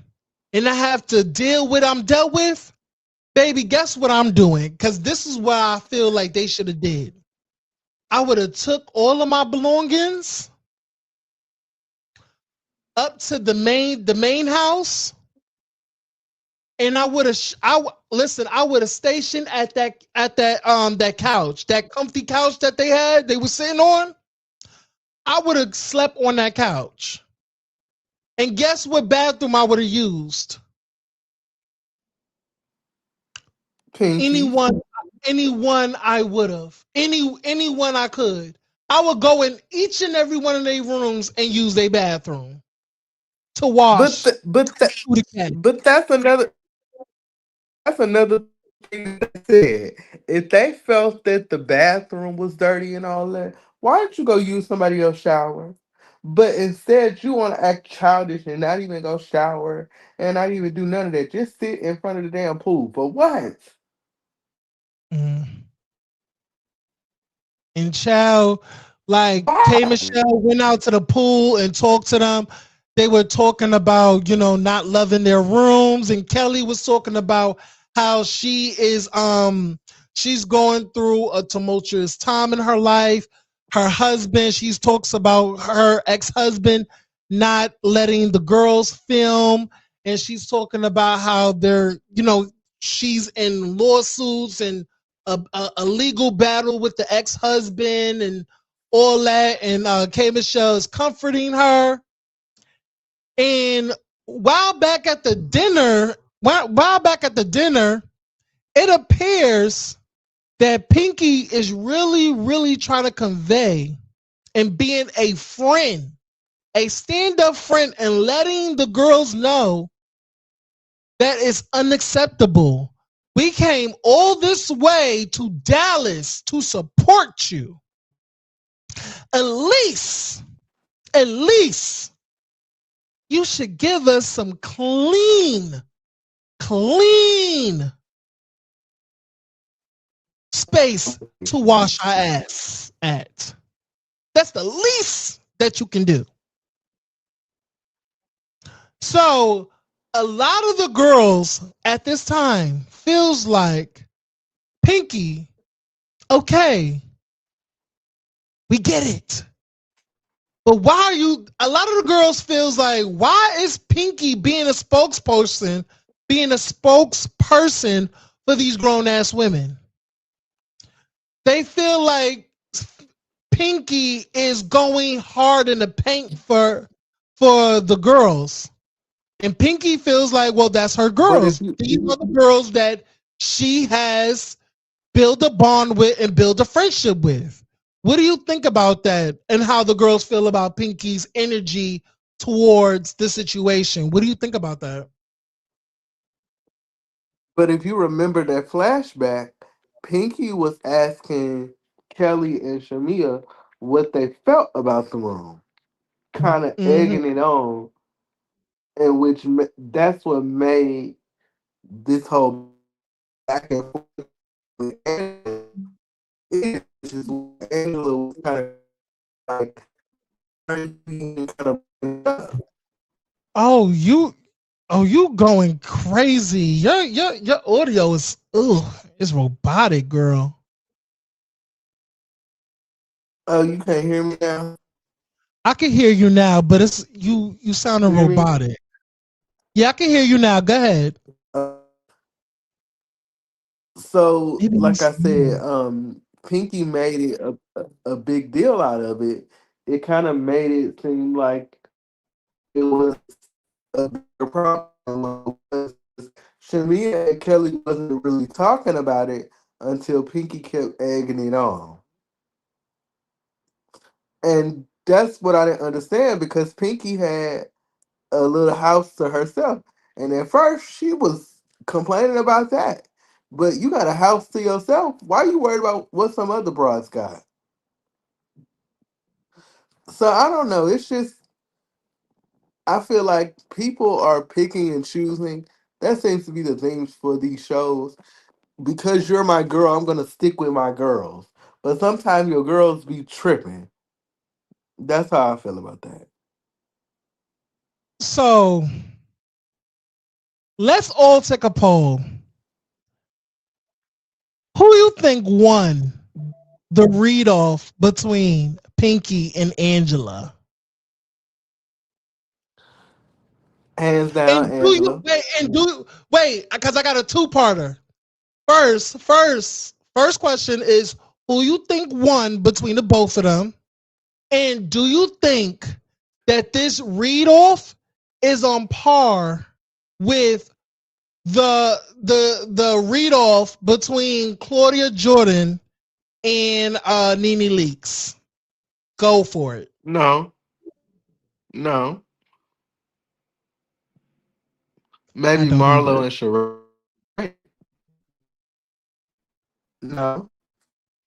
and I have to deal with what I'm dealt with, baby, guess what I'm doing? Because this is what I feel like they should have did. I would have took all of my belongings up to the main house, and I would have. Listen. I would have stationed at that couch, that comfy couch that they were sitting on. I would have slept on that couch. And guess what bathroom I would have used? Pinkies. Anyone, anyone I would have. Anyone I could. I would go in each and every one of their rooms and use their bathroom to But wash th- but th- through the cat. but that's another thing that they said. If they felt that the bathroom was dirty and all that, why don't you go use somebody else's shower? But instead, you want to act childish and not even go shower and not even do none of that. Just sit in front of the damn pool. For what? Mm. And child, like K Why? Michelle went out to the pool and talked to them. They were talking about, not loving their rooms, and Kelly was talking about how she's going through a tumultuous time in her life. Her husband, she talks about her ex-husband not letting the girls film, and she's talking about how she's in lawsuits and a legal battle with the ex-husband and all that, and K Michelle is comforting her. And while back at the dinner, it appears that Pinky is really, really trying to convey and being a friend, a stand-up friend, and letting the girls know that is unacceptable. We came all this way to Dallas to support you. At least, at least, you should give us some clean space to wash our ass at. That's the least that you can do. So a lot of the girls at this time feels like, Pinky, okay, we get it. But why are you, a lot of the girls feels like, why is Pinky being a spokesperson for these grown ass women? They feel like Pinky is going hard in the paint for the girls. And Pinky feels like, well, that's her But if girls. you These are the girls that she has built a bond with and build a friendship with. What do you think about that and how the girls feel about Pinky's energy towards the situation? What do you think about that? but if you remember that flashback, Pinky was asking Kelly and Shamia what they felt about the room, kind of Mm-hmm. egging it on, and that's what made this whole back and forth with Angela. Which is why Angela was kind of like kind of Oh, you going crazy. Your audio is it's robotic, girl. oh, you can't hear me now. I can hear you now, but it's you sounding Hear me? robotic. Yeah, I can hear you now. Go ahead. Uh, so, Maybe like he's I said, Pinky made it a big deal out of it. It kind of made it seem like it was a bigger problem. Shamia and Kelly wasn't really talking about it until Pinky kept egging it on. And that's what I didn't understand because Pinky had a little house to herself. And at first she was complaining about that. But you got a house to yourself. Why are you worried about what some other broads got? So I don't know. It's just I feel like people are picking and choosing. That seems to be the themes for these shows. Because you're my girl, I'm gonna stick with my girls. But sometimes your girls be tripping. That's how I feel about that. so let's all take a poll. Who you think won the read off between Pinky and Angela? Hands down, And do you Angela. wait? And do wait? Because I got a two-parter. First question is who you think won between the both of them, and do you think that this read off is on par with the read off between Claudia Jordan and Nene Leaks? Go for it. No, no. I Maybe don't Marlo either. and Sheree. No,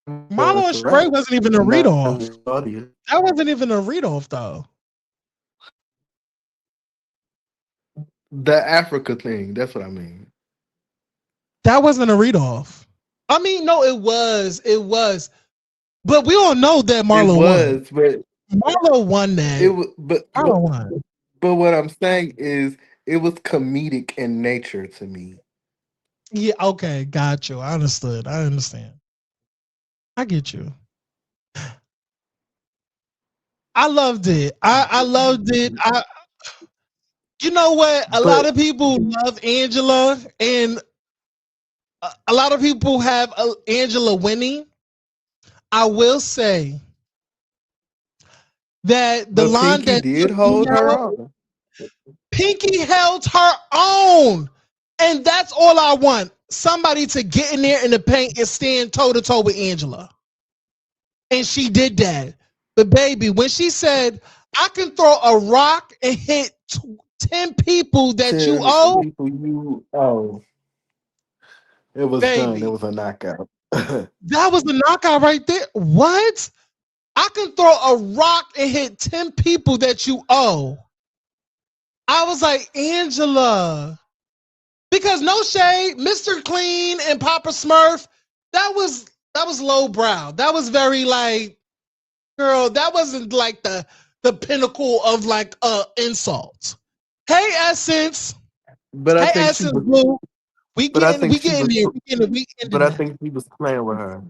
Marlo and Marlo and Sheree Sheree. wasn't even a read Not off. with Claudia. That wasn't even a read off though. The Africa thing. That's what I mean. That wasn't a read off. I mean, no, it was. It was. But we all know that It Marlo won. was, but Marlo won it that. was, Marlo won. but what I'm saying is, it was comedic in nature to me. Yeah, okay, got you. I understood. I understand. I get you. I loved it. I loved it. You know what? A lot But of people love Angela, and a lot of people have Angela winning. I will say that the line Pinky that did took me hold her out, on. Pinky held her own. And that's all I want. Somebody to get in there in the paint and stand toe to toe with Angela. And she did that. But baby, when she said, I can throw a rock and hit 10 people that you To owe, people you it was done. It baby, was a knockout. that was the knockout right there. What? I can throw a rock and hit 10 people that you owe. I was like, Angela, because no shade, Mr. Clean and Papa Smurf, that was low brow. That was very like Girl, that wasn't like the pinnacle of like insult. Hey Essence. But I Hey think she Essence was. Blue. We But I getting think we she getting was. there. We getting we But ending I it. think he was playing with her.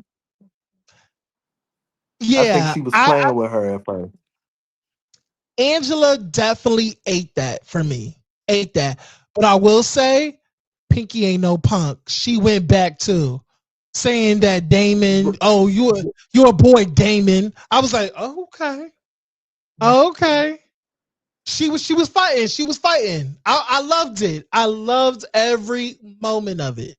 I think Yeah, she was I playing with her at first. Angela definitely ate that for me. Ate that. But I will say, Pinky ain't no punk. She went back too, saying that Damon, oh, you're a boy, Damon. I was like, oh, okay. Okay. She was fighting. She was fighting. I loved it. I loved every moment of it.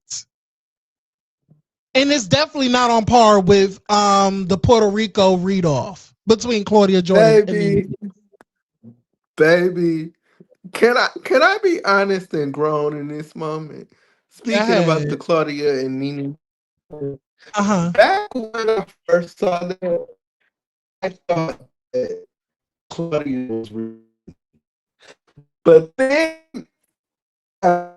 And it's definitely not on par with the Puerto Rico read off between Claudia Jordan and Nene. Baby, baby. Can I be honest and grown in this moment? Go Speaking about the ahead. Claudia and Nene, Uh-huh. back when I first saw that, I thought that Claudia was real. But then I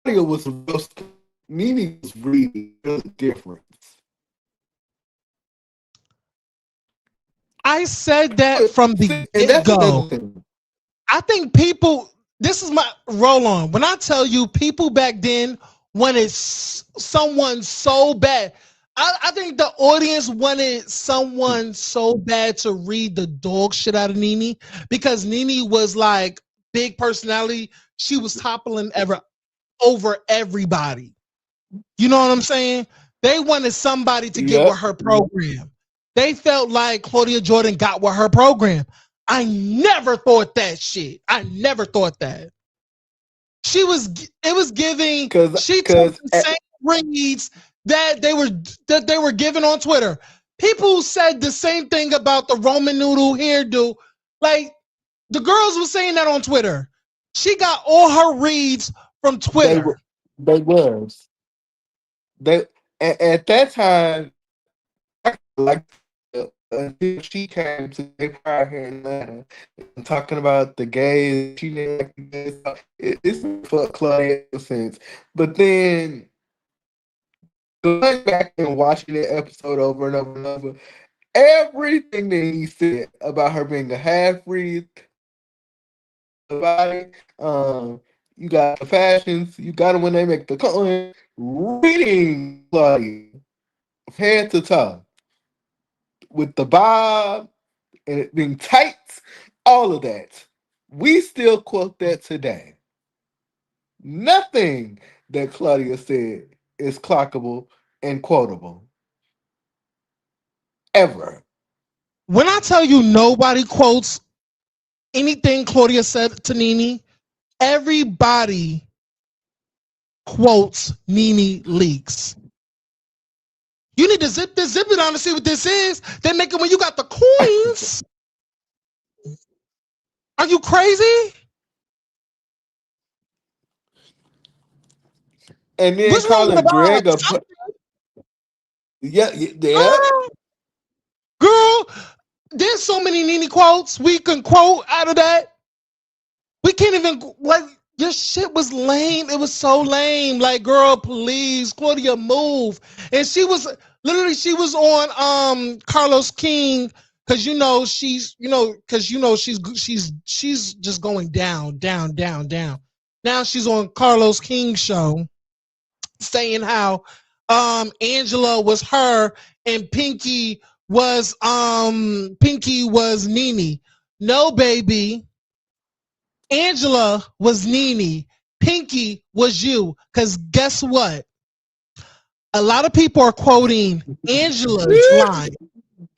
Claudia was real. Nene was really different. I said that from the And get that's go. another thing. I think people, this is my roll on. When I tell you people back then wanted someone so bad, I think the audience wanted someone so bad to read the dog shit out of Nene because Nene was like big personality. She was toppling over everybody. You know what I'm saying? They wanted somebody to get with Yep. her program. They felt like Claudia Jordan got with her program. I never thought that shit. I never thought that. It was giving, Cause she took cause the same reads that they were giving on Twitter. People said the same thing about the Roman noodle hairdo. Like the girls were saying that on Twitter. She got all her reads from they were Twitter. they was. They at that time I like until she came to Gay Pride here in Atlanta and talking about the gays. She didn't like the gays. It's fuck Claudia since. But then going back and watching the episode over and over and over, everything that he said about her being a half breed, the body, you got the fashions, you got it when they make the coin, reading Claudia head to toe with the bob and it being tight, all of that. We still quote that today. Nothing that Claudia said is clockable and quotable ever. When I tell you nobody quotes anything Claudia said to Nene, everybody quotes Nene Leaks. You need to zip it on to see what this is. They make it when you got the coins. Are you crazy? And then What's wrong with the calling Greg a vibes? yeah, yeah. Girl, girl, there's so many Nene quotes we can quote out of that. We can't even like your shit was lame. It was so lame. Like, girl, please, Claudia, move. And she was literally she was on Carlos King because she's just going down, down, down, down. Now she's on Carlos King's show saying how Angela was her and Pinky was Nene. No, baby. Angela was Nene. Pinky was you. Because guess what? A lot of people are quoting Angela's line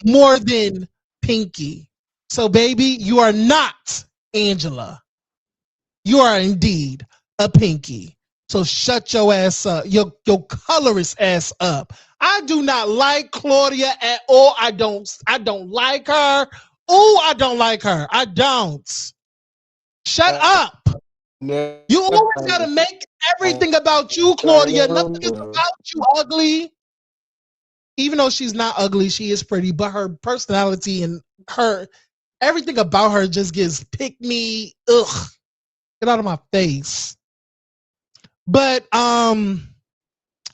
more than Pinky. So, baby, you are not Angela. You are indeed a Pinky. So shut your ass up, your colorist ass up. I do not like Claudia at all. I don't like her. Oh, I don't like her. I don't. Shut up. You always got to make everything about you, Claudia. Nothing is about you, ugly. Even though she's not ugly, she is pretty, but her personality and her everything about her just gives pick me. Ugh, get out of my face. But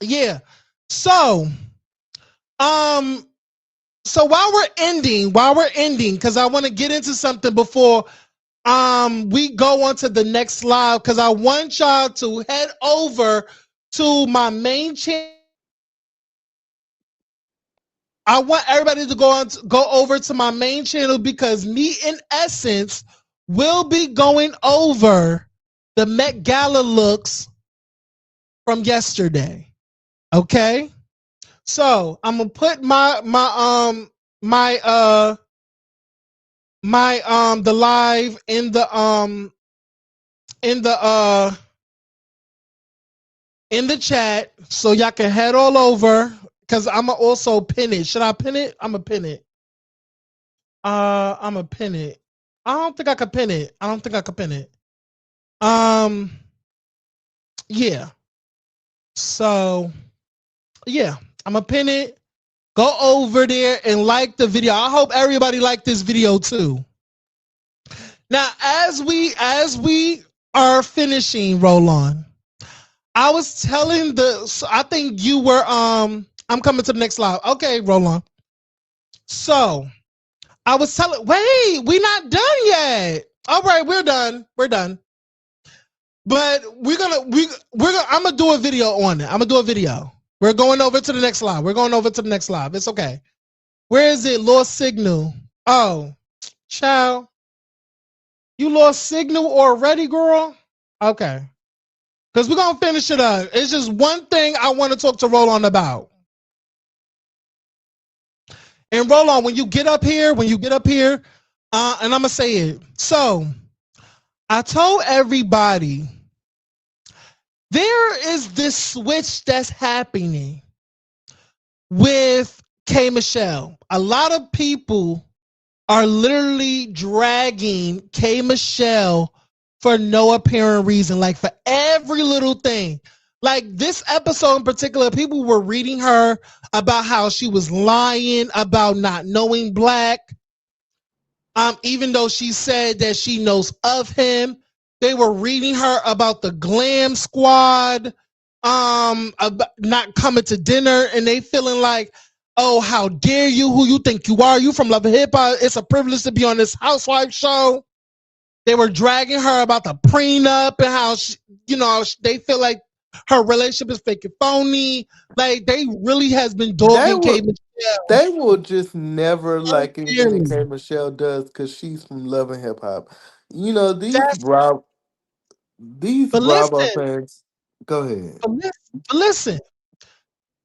Yeah. So, um, so while we're ending, because I want to get into something before we go on to the next live, because I want y'all to head over to my main channel. I want everybody to go over to my main channel because me and Essence will be going over the Met Gala looks from yesterday. Okay, so I'm gonna put my the live in the uh in the chat so y'all can head all over because I'm gonna also pin it. Should I pin it? I'm gonna pin it. I'm gonna pin it. I don't think I could pin it. I don't think I could pin it. Um, yeah. So yeah, I'm gonna pin it. Go over there and like the video. I hope everybody liked this video too. Now, as we are finishing, roll on. I was telling I think you were I'm coming to the next slide. Okay, roll on. So I was telling wait, we not done yet. All right, we're done. We're done. But we're gonna I'm gonna do a video on it. I'm gonna do a video. We're going over to the next slide. We're going over to the next slide. It's okay. Where is it? Lost signal. Oh, child. You lost signal already, girl? Okay. Because we're gonna finish it up. It's just one thing I want to talk to Roland about. And Roland, when you get up here, and I'm gonna say it. So I told everybody there is this switch that's happening with K Michelle. A lot of people are literally dragging K Michelle for no apparent reason, like for every little thing. Like this episode in particular, people were reading her about how she was lying about not knowing Black. Even though she said that she knows of him, they were reading her about the glam squad, about not coming to dinner, and they feeling like, oh, how dare you? Who you think you are? You from Love and Hip Hop? It's a privilege to be on this Housewives show. They were dragging her about the prenup and how she, they feel like her relationship is fake and phony. Like they really has been They dogging K will Michelle they will just never like anything unfairly. K Michelle does because she's from Love and Hip Hop. You know, That's these but Bravo listen, fans, go ahead. but listen.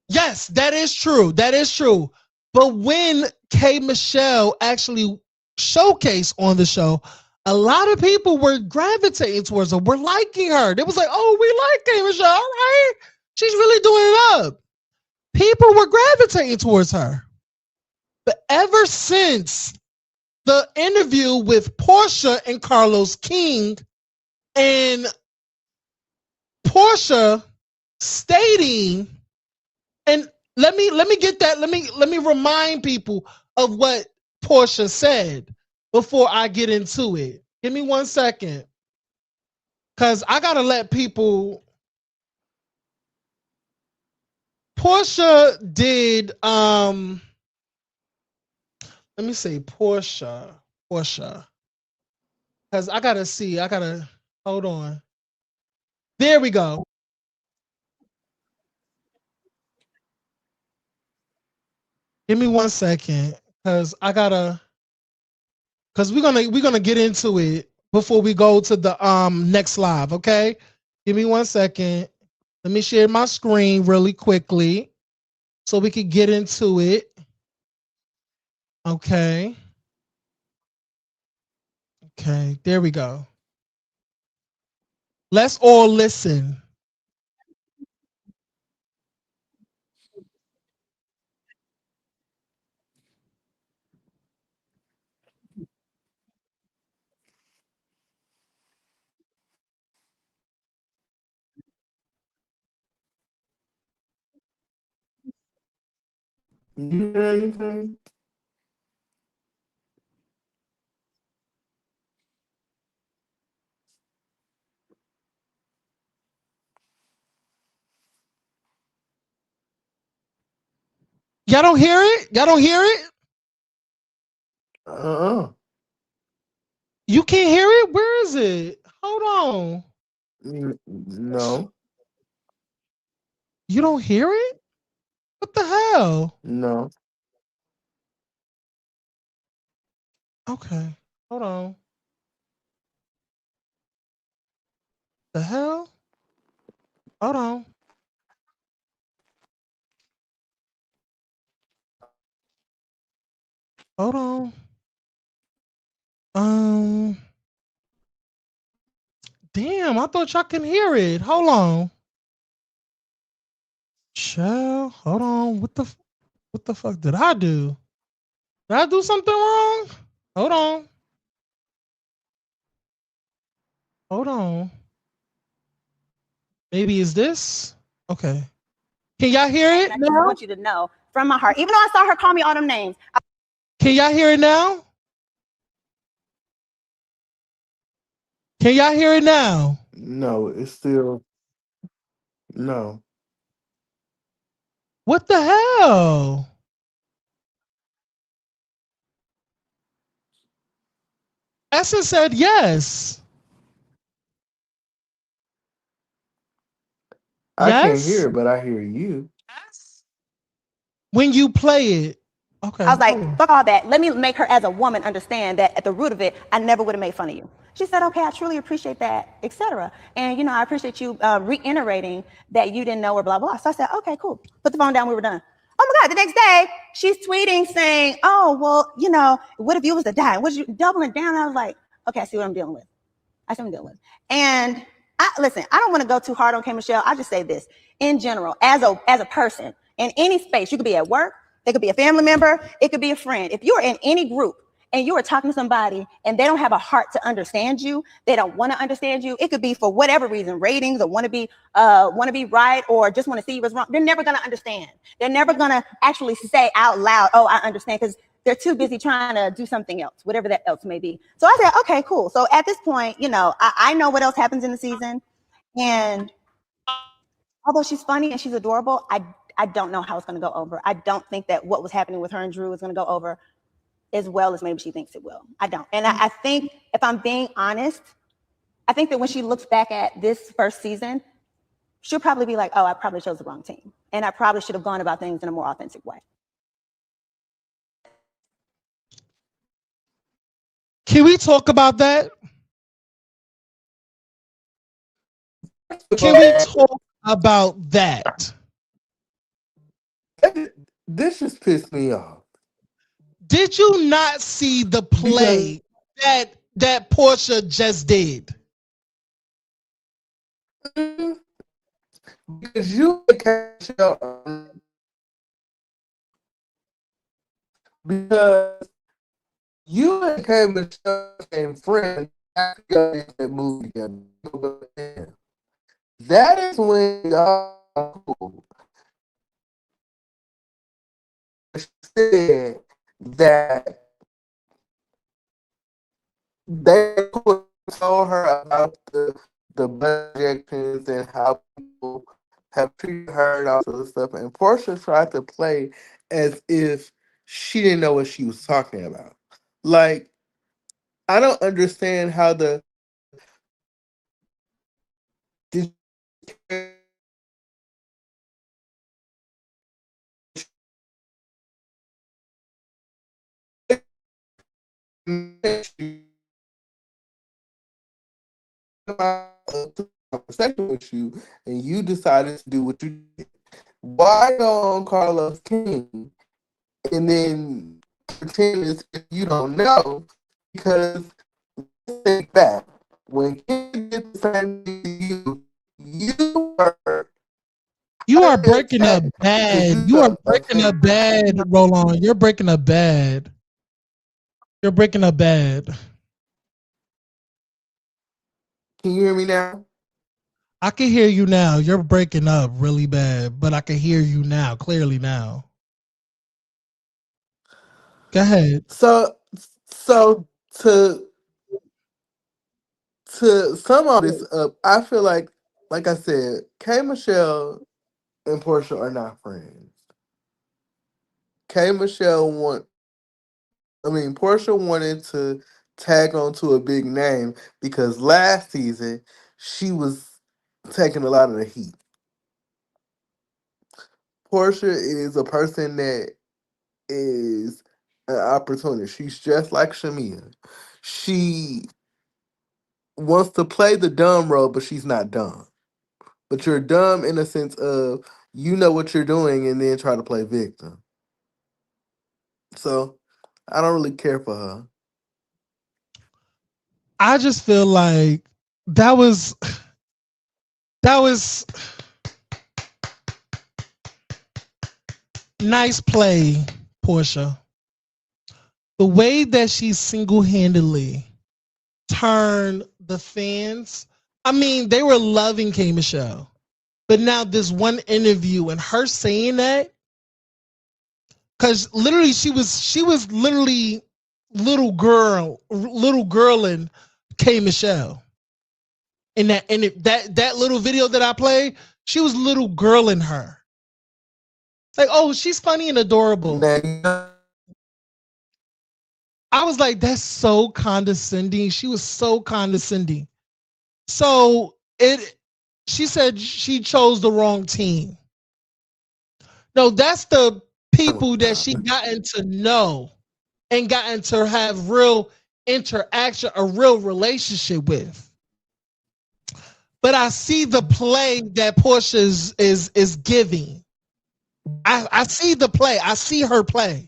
Yes, that is true. That is true. But when K Michelle actually showcased on the show, a lot of people were gravitating towards her. We're liking her. They was like, "Oh, we like K Michelle. All right, she's really doing it up." People were gravitating towards her. But ever since the interview with Portia and Carlos King, and Portia stating, and let me get that. Let me remind people of what Portia said before I get into it. Give me 1 second, cause I gotta let people. Portia did. Let me say Portia, cause I gotta see. I gotta hold on. There we go. Give me 1 second, cause I gotta. Cause we're gonna get into it before we go to the next live. Okay, give me 1 second. Let me share my screen really quickly so we can get into it. Okay. Okay, there we go. Let's all listen. You hear anything? Y'all don't hear it? Y'all don't hear it? Uh-uh. You can't hear it? Where is it? Hold on. No, You don't hear it? What the hell? no. Okay. Hold on. The hell? Hold on. Hold on. Um Damn, I thought y'all can hear it. Hold on. Child, hold on. What the fuck did I do? Did I do something wrong? Hold on. Hold on. Maybe is this? Okay. Can y'all hear it I just now? want you to know from my heart, even though I saw her call me all them names. Can y'all hear it now? Can y'all hear it now? No, it's still no. What the hell? Essence said yes. I can't hear Yes? it, but I hear you. When you play it. I Okay, was like, hold on. fuck all that. Let me make her as a woman understand that at the root of it, I never would have made fun of you. She said, okay, I truly appreciate that, etc. And, I appreciate you reiterating that you didn't know or blah, blah. So I said, okay, cool. Put the phone down. We were done. Oh my God, the next day, she's tweeting saying, oh, well, what if you was to die? Was you doubling down? I was like, okay, I see what I'm dealing with. I see what I'm dealing with. And listen, I don't want to go too hard on K Michelle. I'll just say this. In general, as a person, in any space, you could be at work, it could be a family member, it could be a friend. If you're in any group and you are talking to somebody and they don't have a heart to understand you, they don't want to understand you, it could be for whatever reason, ratings or want to be right or just want to see you as wrong. They're never going to understand. They're never going to actually say out loud, oh, I understand, because they're too busy trying to do something else, whatever that else may be. So I said, okay, cool. So at this point, I know what else happens in the season. And although she's funny and she's adorable, I don't know how it's going to go over. I don't think that what was happening with her and Drew is going to go over as well as maybe she thinks it will. I don't. And I think, if I'm being honest, I think that when she looks back at this first season, she'll probably be like, oh, I probably chose the wrong team. And I probably should have gone about things in a more authentic way. Can we talk about that? Can we talk about that? This just pissed me off Did you not see the because play that Portia just did? because you and Michelle, because you and K Michelle became friends after y'all did that movie together. That is when y'all cool. Said that they told her about the projections and how people have treated her and all sort of stuff. And Portia tried to play as if she didn't know what she was talking about. Like, I don't understand how did you conversation with you and you decided to do what you did. Why go on Carlos King and then pretend as if you don't know? Because think back when King did the same thing to you, you were You are highly breaking up attacked because bad. you You are felt breaking up offended. bad, Roland. You're breaking up bad. You're breaking up bad. Can you hear me now? I can hear you now. You're breaking up really bad, but I can hear you now, clearly now. Go ahead. So to sum all this up, I feel like I said, K Michelle and Portia are not friends. K Michelle Portia wanted to tag on to a big name because last season she was taking a lot of the heat. Portia is a person that is an opportunist. She's just like Shamia. She wants to play the dumb role, but she's not dumb. But you're dumb in a sense of you know what you're doing and then try to play victim. So I don't really care for her. I just feel like that was that was nice play, Portia. The way that she single-handedly turned the fans. I mean, they were loving K Michelle. But now this one interview and her saying that, because literally she was literally little girling K Michelle. In that little video that I played, she was little girling her. Like, oh, she's funny and adorable. Now, I was like, that's so condescending. She was so condescending. So she said she chose the wrong team. No, that's the people that she gotten to know and gotten to have real interaction, a real relationship with. But I see the play that Portia is giving. I see the play. I see her play.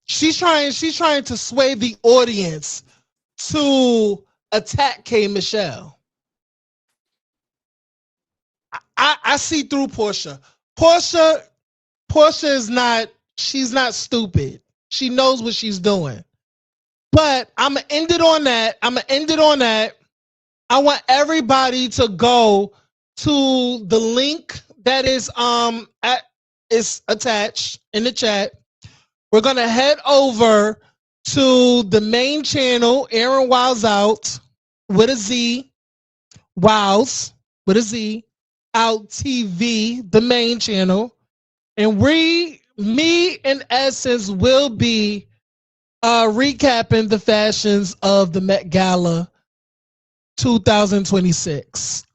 She's trying to sway the audience to attack K Michelle. I see through Portia. Portia is not, she's not stupid. She knows what she's doing. But I'm gonna end it on that. I want everybody to go to the link that is attached in the chat. We're gonna head over to the main channel, Aaron Wiles Out with a Z, Wiles with a Z, Out TV, the main channel, and me and Essence will be recapping the fashions of the Met Gala 2026.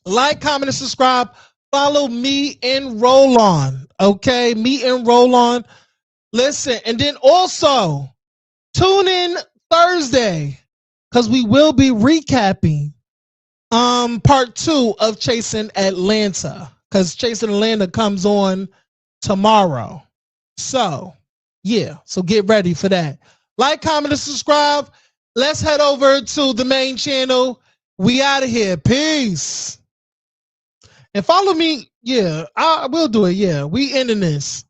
Like, comment, and subscribe. Follow me and roll on. Okay, me and roll on. Listen, and then also tune in Thursday because we will be recapping part 2 of Chasing Atlanta, because Chasing Atlanta comes on tomorrow. So yeah, so get ready for that. Like, comment, and subscribe. Let's head over to the main channel. We out of here. Peace. And follow me. Yeah, I will do it. Yeah, we ending this.